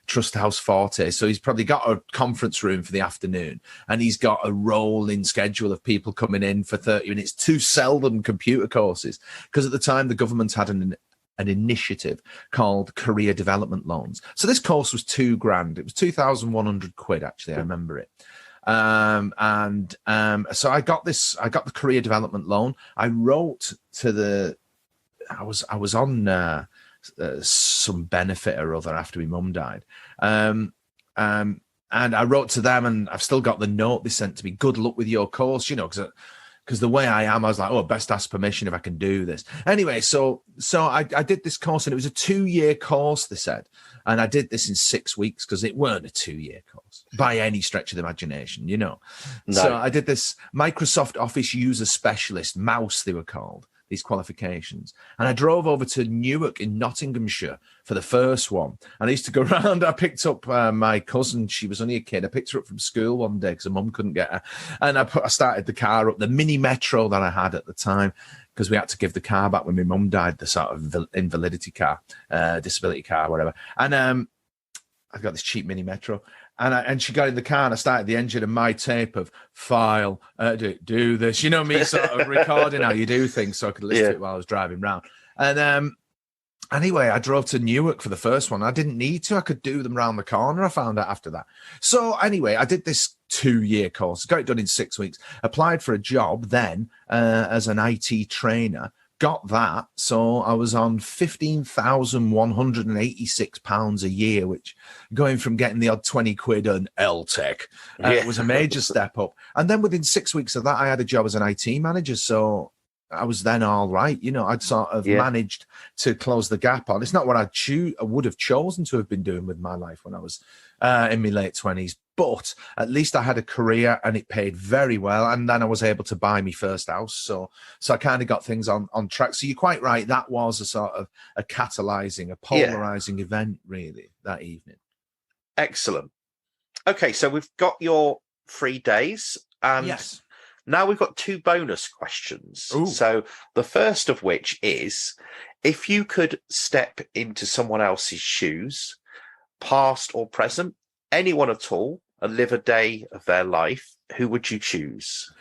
Trust House Forte. So he's probably got a conference room for the afternoon, and he's got a rolling schedule of people coming in for 30 minutes to sell them computer courses. Because at the time, the government had an initiative called career development loans. So this course was £2,000. It was 2,100 quid, actually. I remember it. So I got the career development loan. I wrote to I was on some benefit or other after my mum died. And I wrote to them, and I've still got the note they sent to me. Good luck with your course, because the way I am, I was like, best ask permission if I can do this. Anyway, so I did this course, and it was a 2-year course, they said. And I did this in 6 weeks because it weren't a 2-year course by any stretch of the imagination, No. So I did this Microsoft Office User Specialist, Mouse they were called, these qualifications. And I drove over to Newark in Nottinghamshire for the first one. And I used to go around. I picked up my cousin. She was only a kid. I picked her up from school one day because her mum couldn't get her. And I started the car up, the mini Metro that I had at the time, because we had to give the car back when my mum died, the sort of invalidity car, disability car, whatever. And I got this cheap mini Metro. And she got in the car and I started the engine and my tape of file, do this. You know me sort of recording how you do things so I could listen to it while I was driving around. And anyway, I drove to Newark for the first one. I didn't need to. I could do them round the corner. I found out after that. So anyway, I did this 2-year course, got it done in 6 weeks, applied for a job then as an IT trainer. Got that, so I was on £15,186 a year, which going from getting the odd 20 quid on LTech was a major step up. And then within 6 weeks of that, I had a job as an IT manager, so I was then all right. You know, I'd sort of managed to close the gap on. It's not what I would have chosen to have been doing with my life when I was in my late 20s, but at least I had a career and it paid very well. And then I was able to buy my first house. So I kind of got things on track. So you're quite right. That was a sort of a catalyzing, a polarizing event, really, that evening. Excellent. Okay, so we've got your 3 days. And now we've got 2 bonus questions. Ooh. So the first of which is, if you could step into someone else's shoes, past or present, anyone at all, and live a day of their life, who would you choose?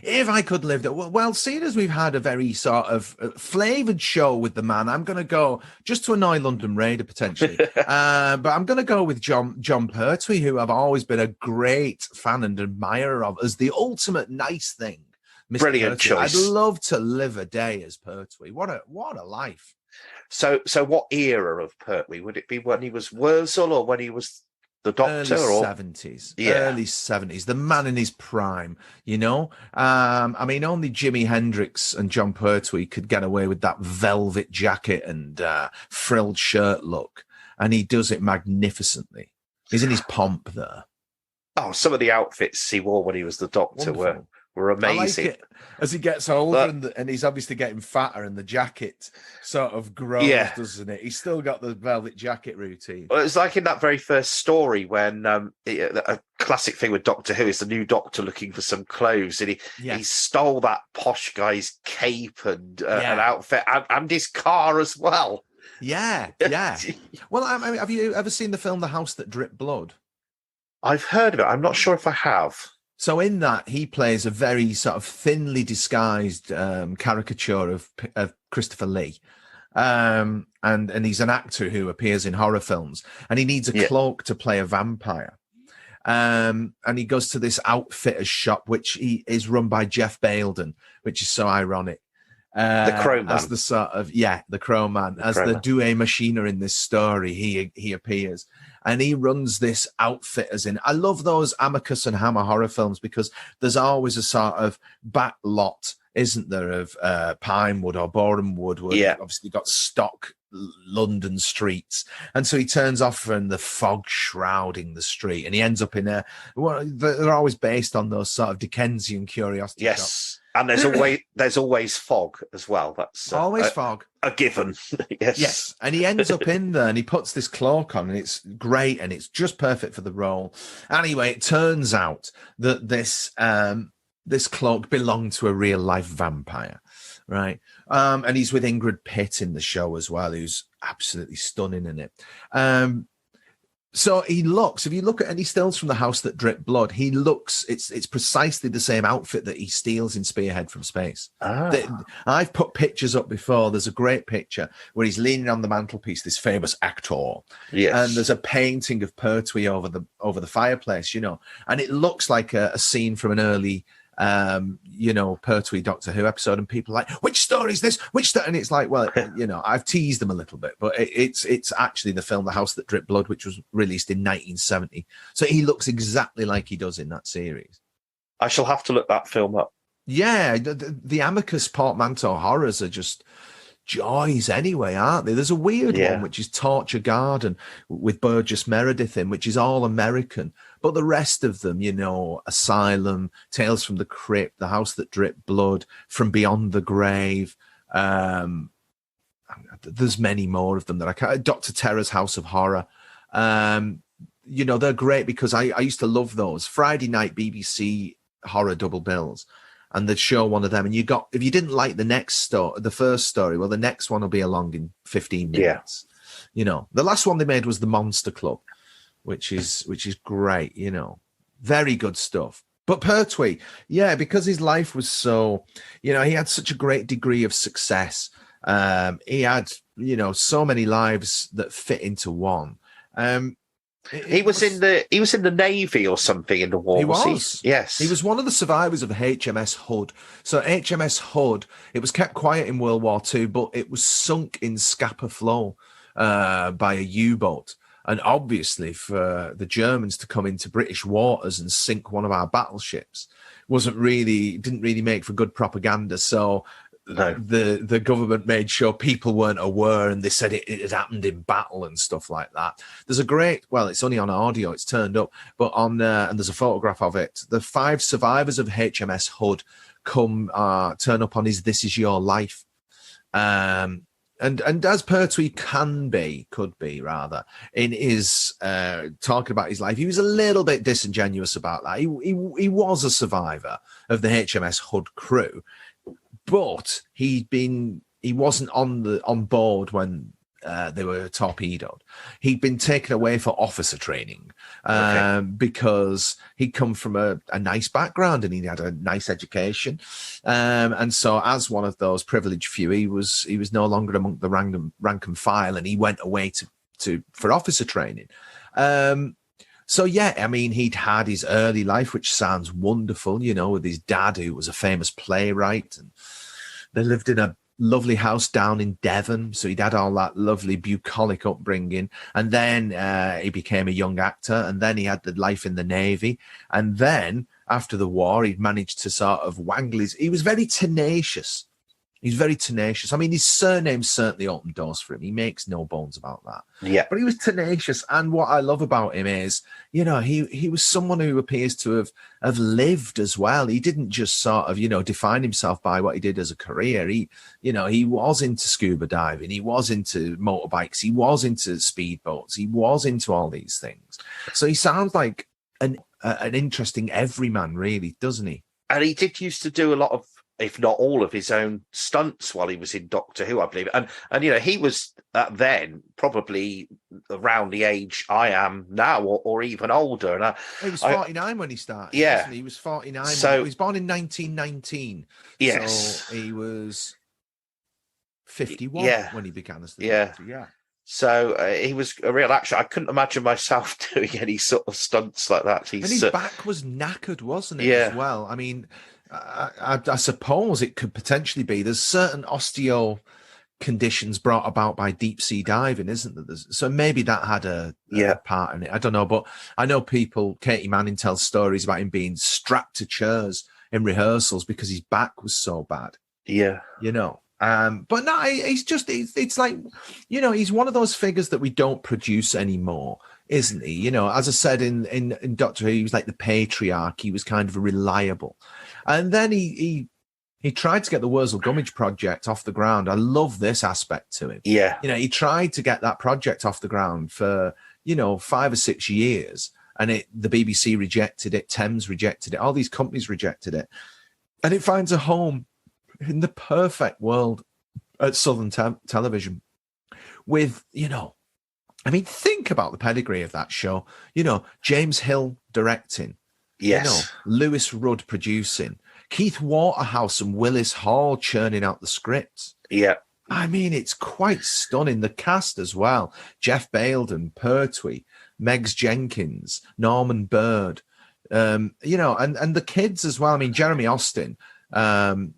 If I could live there, well, seeing as we've had a very sort of flavoured show with the man, I'm going to go just to annoy London Raider potentially, but I'm going to go with Jon Pertwee, who I've always been a great fan and admirer of as the ultimate nice thing. Mr. Brilliant Pertwee. choice. I'd love to live a day as Pertwee. What a life. So what era of Pertwee? Would it be when he was Worzel or when he was the Doctor? Early 70s. Early 70s. The man in his prime, you know? I mean, only Jimi Hendrix and Jon Pertwee could get away with that velvet jacket and frilled shirt look. And he does it magnificently. He's in his pomp there. Oh, some of the outfits he wore when he was the Doctor were amazing. I like it. As he gets older and he's obviously getting fatter and the jacket sort of grows, doesn't it? He's still got the velvet jacket routine. Well, it's like in that very first story when a classic thing with Doctor Who is the new Doctor looking for some clothes and he stole that posh guy's cape and an outfit and his car as well. Yeah. Well, I mean, have you ever seen the film The House That Dripped Blood? I've heard of it. I'm not sure if I have. So in that, he plays a very sort of thinly disguised caricature of Christopher Lee. And he's an actor who appears in horror films. And he needs a cloak to play a vampire. And he goes to this outfitter's shop, which is run by Jeff Bailden, which is so ironic. The Crow Man. As the sort of, the Crow Man. As the Douay Machiner in this story, he appears. And he runs this outfitters in. I love those Amicus and Hammer horror films because there's always a sort of back lot, isn't there, of Pinewood or Borehamwood, where obviously got stock London streets. And so he turns off from the fog shrouding the street and he ends up in a, well, they're always based on those sort of Dickensian curiosity shops. And there's always fog as well. That's always fog. A given. Yes. And he ends up in there and he puts this cloak on and it's great and it's just perfect for the role. Anyway, it turns out that this cloak belonged to a real life vampire, right? And he's with Ingrid Pitt in the show as well, who's absolutely stunning in it. So he looks, if you look at any stills from The House That Dripped Blood, he looks, it's precisely the same outfit that he steals in Spearhead from Space. I've put pictures up before. There's a great picture where he's leaning on the mantelpiece, this famous actor. Yes. And there's a painting of Pertwee over the fireplace, you know, and it looks like a scene from an early Pertwee Doctor Who episode, and people are like, which story is this? Which story? And it's like, well, I've teased them a little bit, but it's actually the film The House That Dripped Blood, which was released in 1970. So he looks exactly like he does in that series. I shall have to look that film up. Yeah, the Amicus portmanteau horrors are just joys anyway, aren't they? There's a weird one, which is Torture Garden with Burgess Meredith in, which is all American. But the rest of them, Asylum, Tales from the Crypt, The House That Dripped Blood, From Beyond the Grave. There's many more of them that I can't. Dr. Terror's House of Horror. They're great because I used to love those Friday night BBC horror double bills. And they'd show one of them. And if you didn't like the first story, well, the next one will be along in 15 minutes. The last one they made was The Monster Club. which is great, you know. Very good stuff. But Pertwee, yeah, because his life was so, you know, he had such a great degree of success. He had, you know, so many lives that fit into one. He was in the Navy or something in the war. He was. Yes. He was one of the survivors of HMS Hud. So HMS Hud, it was kept quiet in World War II, but it was sunk in Scapa Flow by a U-boat. And obviously for the Germans to come into British waters and sink one of our battleships didn't really make for good propaganda. So no. the government made sure people weren't aware, and they said it had happened in battle and stuff like that. There's a great, well, it's only on audio, it's turned up, but on and there's a photograph of it. The 5 survivors of HMS Hud turn up on his This Is Your Life. And as Pertwee could be rather, in his talking about his life, he was a little bit disingenuous about that. He was a survivor of the HMS Hud crew, but he wasn't on board when they were torpedoed. He'd been taken away for officer training because he'd come from a nice background and he had a nice education. And so as one of those privileged few, he was no longer among the rank and file, and he went away for officer training. So, yeah, I mean, he'd had his early life, which sounds wonderful, you know, with his dad, who was a famous playwright, and they lived in a lovely house down in Devon. So he'd had all that lovely bucolic upbringing. And then he became a young actor, and then he had the life in the Navy. And then after the war, he'd managed to sort of wangle he was very tenacious. He's very tenacious. I mean, his surname certainly opened doors for him. He makes no bones about that. Yeah. But he was tenacious. And what I love about him is, you know, he was someone who appears to have lived as well. He didn't just sort of, you know, define himself by what he did as a career. He was into scuba diving. He was into motorbikes. He was into speedboats. He was into all these things. So he sounds like an interesting everyman, really, doesn't he? And he did used to do a lot of, if not all of his own stunts while he was in Doctor Who, I believe. And you know, he was then probably around the age I am now, or even older. And he was 49 when he started. Yeah. Wasn't he? He was 49. So he was born in 1919. Yes. So he was 51 when he began as the Doctor. Yeah. So he was a real actor. I couldn't imagine myself doing any sort of stunts like that. And his back was knackered, wasn't it, as well? I mean, I suppose it could potentially be. There's certain osteo conditions brought about by deep sea diving, isn't there? So maybe that had a part in it. I don't know, but I know Katie Manning tells stories about him being strapped to chairs in rehearsals because his back was so bad. Yeah, you know. But no, it's like, you know, he's one of those figures that we don't produce anymore, isn't he? You know, as I said in Doctor Who, he was like the patriarch. He was kind of reliable. And then he tried to get the Worzel Gummidge project off the ground. I love this aspect to him. Yeah. You know, he tried to get that project off the ground for, you know, 5 or 6 years. And the BBC rejected it. Thames rejected it. All these companies rejected it. And it finds a home in the perfect world at Southern Television with, you know, I mean, think about the pedigree of that show. You know, James Hill directing. Yes. You know, Lewis Rudd producing. Keith Waterhouse and Willis Hall churning out the scripts. Yeah. I mean, it's quite stunning. The cast as well. Jeff Bailden, Pertwee, Megs Jenkins, Norman Bird. You know, and the kids as well. I mean, Jeremy Austin,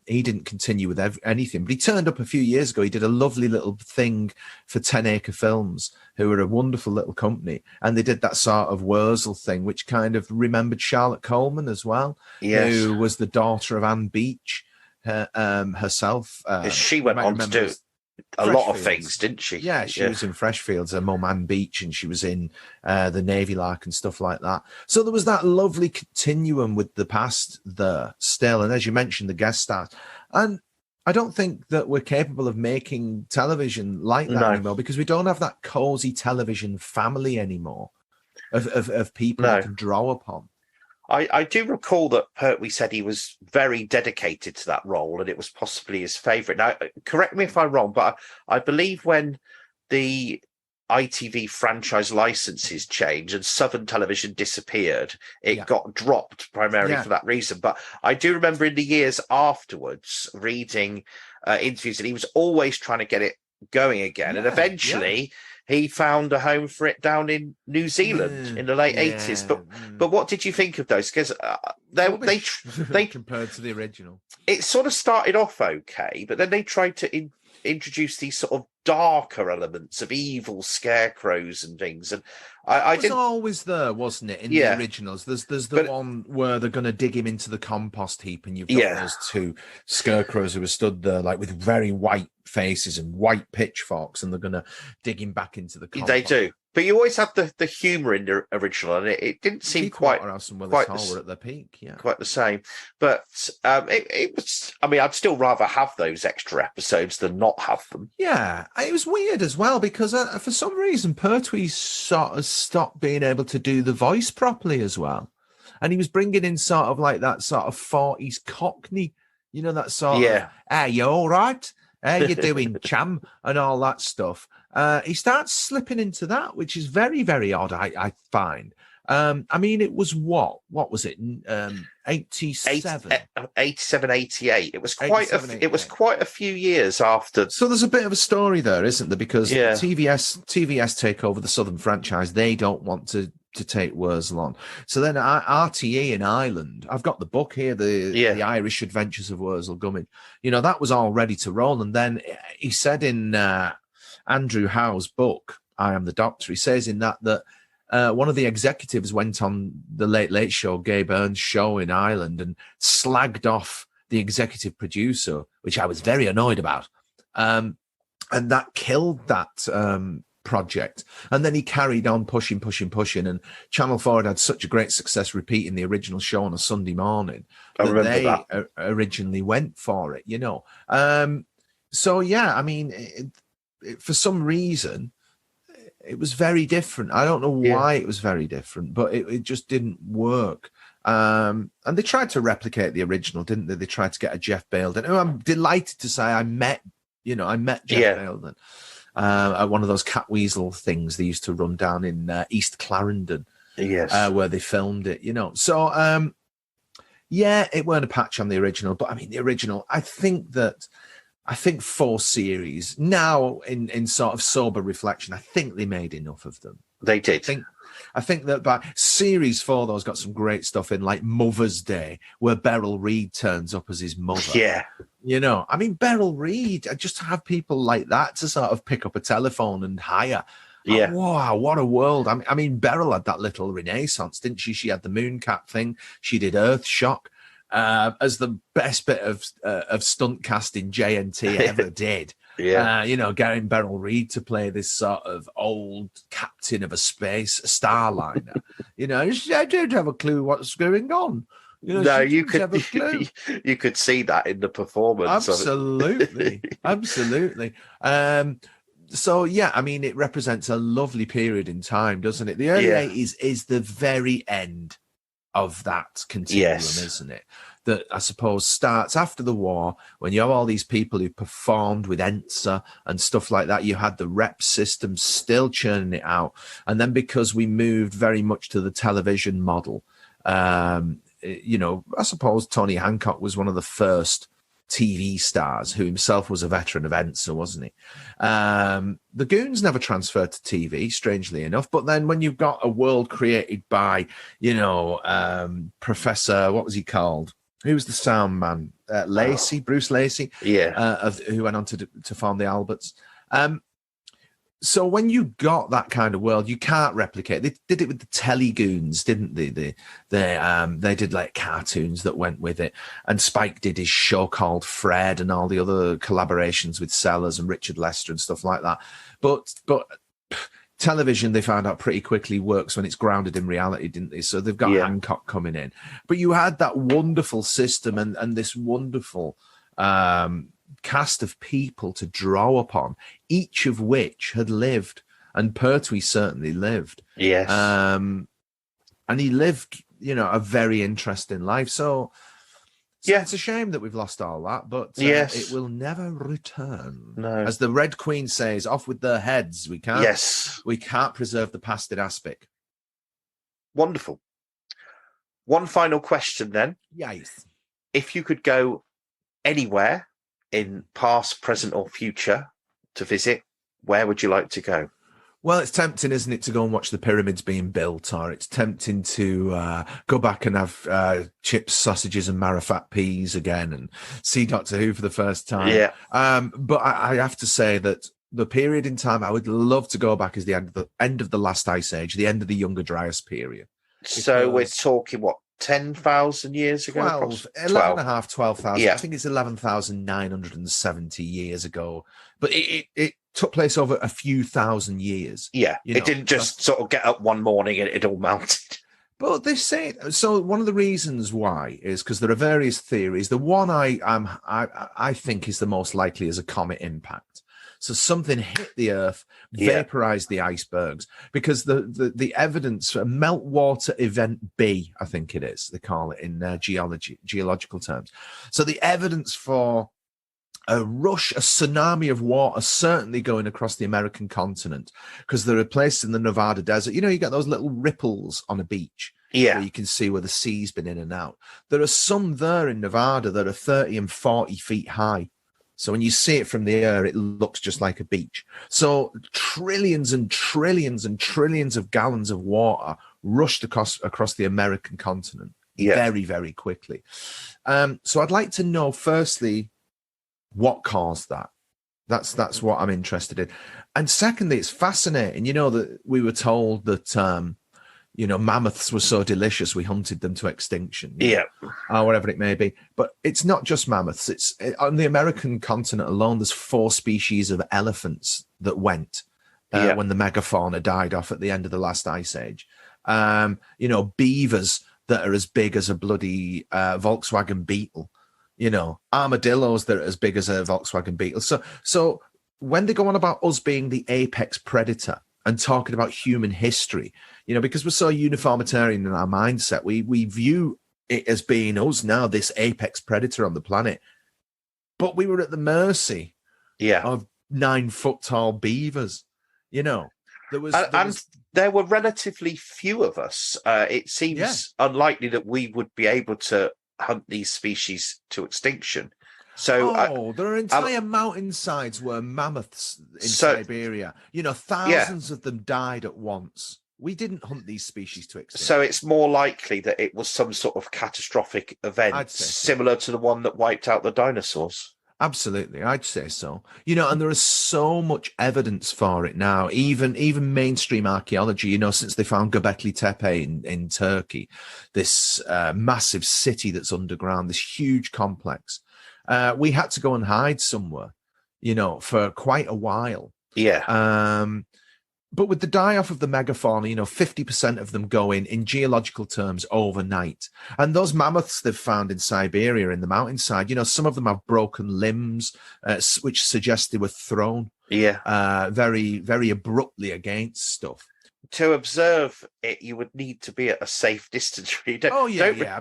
he didn't continue with anything, but he turned up a few years ago. He did a lovely little thing for 10 Acre Films, who are a wonderful little company, and they did that sort of Worzel thing, which kind of remembered Charlotte Coleman as well, who was the daughter of Anne Beach herself. She went on to do a lot of things, didn't she? Yeah, she was in Freshfields, her mum Anne Beach, and she was in the Navy Lark and stuff like that. So there was that lovely continuum with the past there still. And as you mentioned, the guest stars. And I don't think that we're capable of making television like that anymore, because we don't have that cozy television family anymore of people you can draw upon. I do recall that Pertwee said he was very dedicated to that role and it was possibly his favourite. Now, correct me if I'm wrong, but I believe when ITV franchise licenses changed and Southern Television disappeared, it got dropped primarily for that reason. But I do remember in the years afterwards reading interviews, and he was always trying to get it going again. And eventually he found a home for it down in New Zealand in the late 80s. But what did you think of those? Because they compared to the original, it sort of started off okay, but then they tried to introduce these sort of darker elements of evil scarecrows and things, and I was always there, wasn't it? In the originals, there's the one where they're going to dig him into the compost heap, and you've got those two scarecrows who are stood there like with very white faces and white pitchforks, and they're going to dig him back into the compost. They do. But you always have the humour in the original, and it didn't seem quite at their peak, quite the same. But it was. I mean, I'd still rather have those extra episodes than not have them. Yeah, it was weird as well because for some reason Pertwee sort of stopped being able to do the voice properly as well, and he was bringing in sort of like that sort of 40s Cockney, you know, that sort of, "Hey, you all right? How you doing, chum?" and all that stuff. He starts slipping into that, which is very, very odd, I find. I mean, it was what was it? 87? 87, 88. It was quite a few years after. So there's a bit of a story there, isn't there? Because TVS take over the Southern franchise. They don't want to take Worzel on. So then RTE in Ireland, I've got the book here, the Irish Adventures of Worzel Gummidge. You know, that was all ready to roll. And then he said in Andrew Howe's book, I Am the Doctor, he says in that one of the executives went on the Late Late Show, Gabe Earn's show in Ireland, and slagged off the executive producer, which I was very annoyed about. And that killed that project. And then he carried on pushing. And Channel 4 had such a great success repeating the original show on a Sunday morning that originally went for it, you know. So, yeah, I mean, for some reason, it was very different. I don't know why it was very different, but it just didn't work. And they tried to replicate the original, didn't they? They tried to get a Jeff Bailden, who I'm delighted to say I met Jeff Bailden at one of those Catweasel things they used to run down in East Clarendon, where they filmed it, you know. So, it weren't a patch on the original, but I mean, the original, I think 4 series now in sort of sober reflection, I think they made enough of them. They did. I think that by series 4, those got some great stuff in, like Mother's Day, where Beryl Reid turns up as his mother. Yeah. You know, I mean, Beryl Reid, just to have people like that to sort of pick up a telephone and hire. Yeah. Wow, what a world. I mean, Beryl had that little renaissance, didn't she? She had the Mooncap thing. She did Earthshock. As the best bit of stunt casting JNT ever did. You know, getting Beryl Reid to play this sort of old captain of a starliner. You know, I don't have a clue what's going on. You know, no, you could see that in the performance. Absolutely, absolutely. So yeah, I mean, it represents a lovely period in time, doesn't it? The early 80s is the very end of that continuum, isn't it? That I suppose starts after the war, when you have all these people who performed with Ensa and stuff like that. You had the rep system still churning it out, and then because we moved very much to the television model, you know, I suppose Tony Hancock was one of the first TV stars who himself was a veteran of Ensa, wasn't he? The Goons never transferred to TV, strangely enough. But then when you've got a world created by, you know, Professor, what was he called? Who was the sound man? Bruce Lacey, who went on to form the Alberts. So when you got that kind of world, you can't replicate. They did it with the Telegoons, didn't they? They did like cartoons that went with it, and Spike did his show called Fred, and all the other collaborations with Sellers and Richard Lester and stuff like that. But television, they found out pretty quickly, works when it's grounded in reality, didn't they? So they've got Hancock coming in, but you had that wonderful system and this wonderful cast of people to draw upon, each of which had lived, and Pertwee certainly lived. Yes. And he lived, you know, a very interesting life. So So it's a shame that we've lost all that, but it will never return. No. As the Red Queen says, off with their heads. We can't preserve the past in aspic. Wonderful. One final question then. Yes. If you could go anywhere in past, present, or future to visit, where would you like to go? Well, it's tempting, isn't it, to go and watch the pyramids being built, or it's tempting to go back and have chips, sausages, and marifat peas again and see Doctor Who for the first time. Yeah. But I have to say that the period in time I would love to go back is the end of the last ice age, the end of the Younger Dryas period. So we're talking, what, 10,000 years ago? 12,000. Yeah. I think it's 11,970 years ago. But it took place over a few thousand years. Yeah, it didn't just sort of get up one morning and it all melted. But they say, so one of the reasons why is because there are various theories. The one I think is the most likely is a comet impact. So something hit the Earth, vaporized the icebergs, because the evidence for meltwater event B, I think it is, they call it in geological terms. So the evidence for a tsunami of water certainly going across the American continent, because there are places in the Nevada desert, you get those little ripples on a beach. Yeah. Where you can see where the sea's been in and out. There are some there in Nevada that are 30 and 40 feet high. So when you see it from the air, it looks just like a beach. So trillions and trillions and trillions of gallons of water rushed across the American continent very, very quickly. So I'd like to know, firstly, what caused that. That's what I'm interested in. And secondly, it's fascinating, that we were told that, mammoths were so delicious, we hunted them to extinction. Or whatever it may be. But it's not just mammoths. It's on the American continent alone, there's 4 species of elephants that went when the megafauna died off at the end of the last ice age. Beavers that are as big as a bloody Volkswagen Beetle. Armadillos that are as big as a Volkswagen Beetle. So when they go on about us being the apex predator and talking about human history, because we're so uniformitarian in our mindset, we view it as being us now, this apex predator on the planet. But we were at the mercy of 9-foot tall beavers. There were relatively few of us. It seems unlikely that we would be able to hunt these species to extinction. So there are entire mountainsides where mammoths in Siberia, thousands of them died at once. We didn't hunt these species to extinction. So it's more likely that it was some sort of catastrophic event similar to the one that wiped out the dinosaurs. Absolutely, I'd say so. And there is so much evidence for it now, even mainstream archaeology, since they found Göbekli Tepe in Turkey, this massive city that's underground, this huge complex. We had to go and hide somewhere, for quite a while. Yeah. But with the die-off of the megafauna, 50% of them go in geological terms overnight. And those mammoths they've found in Siberia in the mountainside, some of them have broken limbs, which suggests they were thrown very, very abruptly against stuff. To observe it, you would need to be at a safe distance. I'd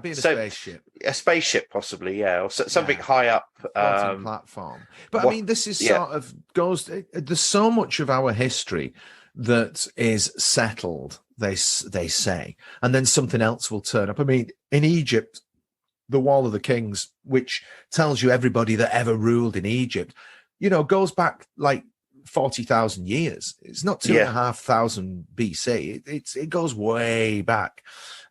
be in a spaceship. A spaceship, possibly, or something high up. Platform. But I mean, this is sort of there's so much of our history that is settled, they say, and then something else will turn up. I mean, in Egypt, the Wall of the Kings, which tells you everybody that ever ruled in Egypt, goes back like 40,000 years. It's not 2,500 BC. It goes way back.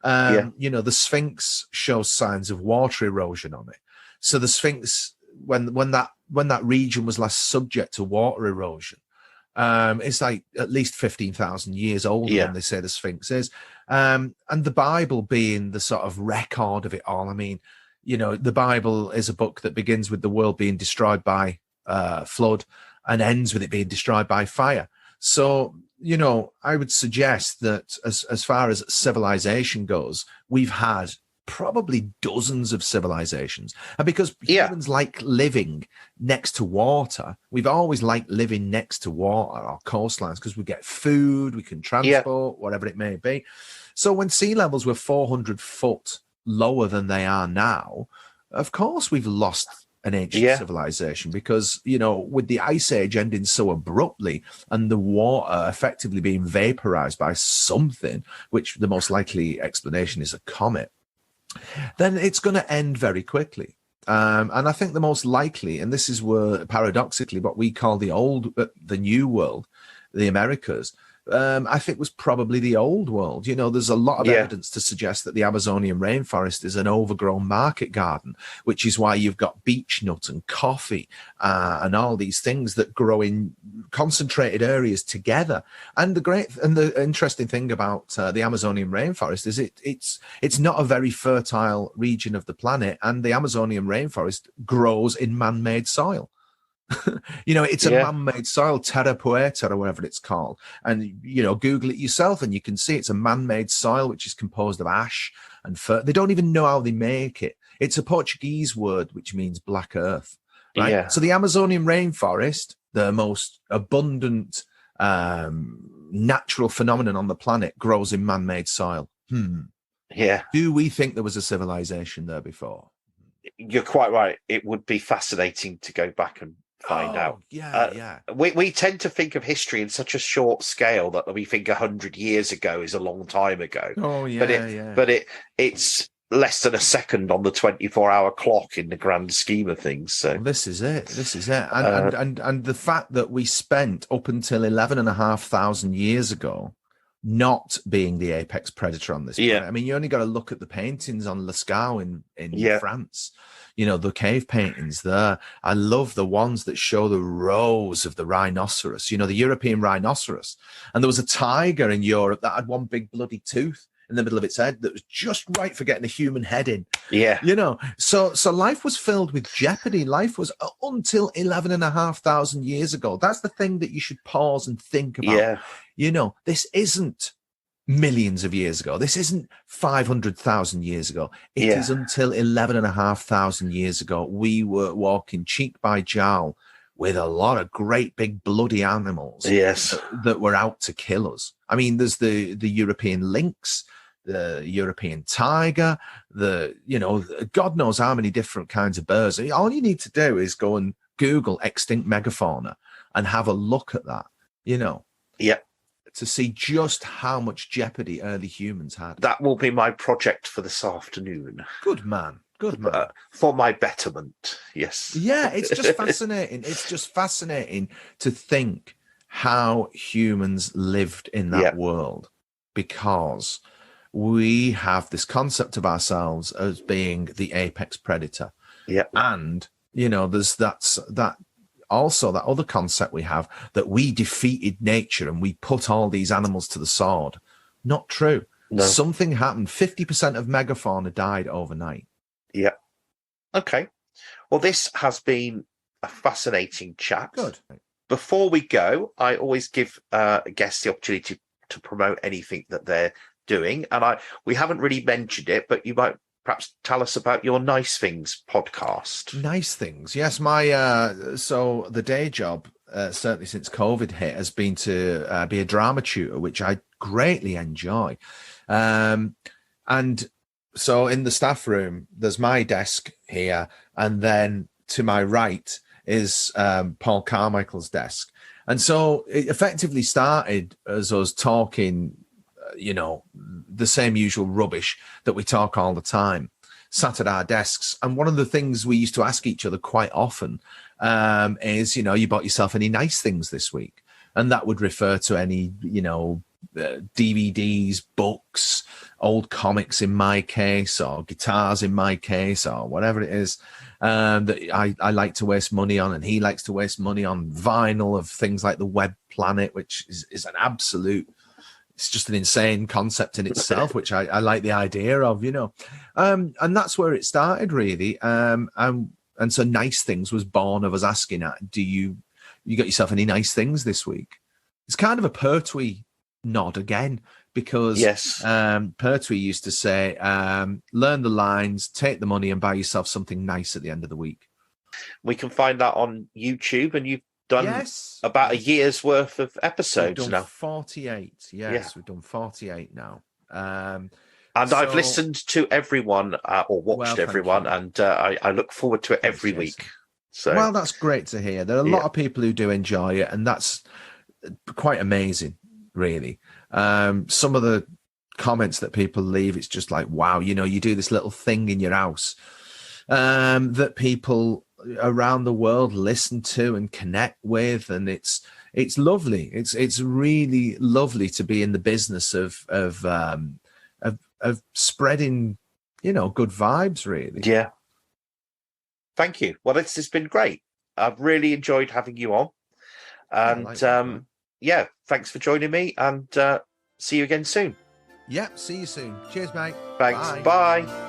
The Sphinx shows signs of water erosion on it. So the Sphinx, when that region was last subject to water erosion, it's like at least 15,000 years older than they say the Sphinx is. And the Bible being the sort of record of it all. I mean, the Bible is a book that begins with the world being destroyed by flood and ends with it being destroyed by fire. So, I would suggest that as far as civilization goes, we've had probably dozens of civilizations. And because humans like living next to water, we've always liked living next to water or coastlines because we get food, we can transport, whatever it may be. So when sea levels were 400 foot lower than they are now, of course we've lost an ancient civilization because, with the Ice Age ending so abruptly and the water effectively being vaporized by something, which the most likely explanation is a comet, then it's going to end very quickly. And I think the most likely, and this is where paradoxically what we call the New World, the Americas, I think was probably the old world. There's a lot of evidence to suggest that the Amazonian rainforest is an overgrown market garden, which is why you've got beech nut and coffee and all these things that grow in concentrated areas together. And the interesting thing about the Amazonian rainforest is it's not a very fertile region of the planet, and the Amazonian rainforest grows in man-made soil. It's a man-made soil, terra poeta or whatever it's called. And, Google it yourself and you can see it's a man-made soil, which is composed of ash and they don't even know how they make it. It's a Portuguese word, which means black earth, right? Yeah. So the Amazonian rainforest, the most abundant natural phenomenon on the planet, grows in man-made soil. Yeah. Do we think there was a civilization there before? You're quite right. It would be fascinating to go back and find out. We tend to think of history in such a short scale that we think 100 years ago is a long time ago. But it's less than a second on the 24-hour clock in the grand scheme of things. So this is it. And the fact that we spent up until 11,500 years ago not being the apex predator on this planet. I mean, you only got to look at the paintings on Lascaux in France. The cave paintings there. I love the ones that show the rows of the rhinoceros, the European rhinoceros. And there was a tiger in Europe that had one big bloody tooth in the middle of its head that was just right for getting a human head in. So life was filled with jeopardy. Life was until 11,500 years ago. That's the thing that you should pause and think about. This isn't millions of years ago. This isn't 500,000 years ago. It is until 11,500 years ago. We were walking cheek by jowl with a lot of great big bloody animals that were out to kill us. I mean, there's the European lynx, the European tiger, God knows how many different kinds of birds. All you need to do is go and Google extinct megafauna and have a look at that, to see just how much jeopardy early humans had. That will be my project for this afternoon. Good man. For my betterment, yes. Yeah, it's just fascinating. It's just fascinating to think how humans lived in that world, because we have this concept of ourselves as being the apex predator. And, there's that also that other concept we have that we defeated nature and we put all these animals to the sword. Not true. No. Something happened. 50% of megafauna died overnight. Okay. Well, this has been a fascinating chat. Good. Before we go, I always give guests the opportunity to promote anything that they're doing. And we haven't really mentioned it, but you might perhaps tell us about your Nice Things podcast. Nice Things. Yes, so the day job, certainly since COVID hit, has been to be a drama tutor, which I greatly enjoy. And so in the staff room, there's my desk here, and then to my right is Paul Carmichael's desk. And so it effectively started as us talking, the same usual rubbish that we talk all the time, sat at our desks. And one of the things we used to ask each other quite often is, you bought yourself any nice things this week? And that would refer to any, DVDs, books, old comics in my case, or guitars in my case, or whatever it is that I like to waste money on, and he likes to waste money on vinyl of things like the Web Planet, which is an absolute, it's just an insane concept in itself, which I like the idea of, and that's where it started really. And so Nice Things was born of us asking, do you got yourself any nice things this week? It's kind of a Pertwee nod again, because Pertwee used to say, learn the lines, take the money and buy yourself something nice at the end of the week. We can find that on YouTube, and you've done about a year's worth of episodes we've done now. 48. We've done 48 now. And And I've listened to everyone or watched everyone, and I look forward to it every week. So, well, that's great to hear. There are a lot of people who do enjoy it, and that's quite amazing, really. Some of the comments that people leave, it's just like, wow, you know, you do this little thing in your house that people around the world listen to and connect with, and it's lovely. It's really lovely to be in the business of spreading, you know, good vibes, really. Yeah. Thank you. Well, this has been great. I've really enjoyed having you on. And thanks for joining me, and see you again soon. Yeah, see you soon. Cheers, mate. Thanks. Bye.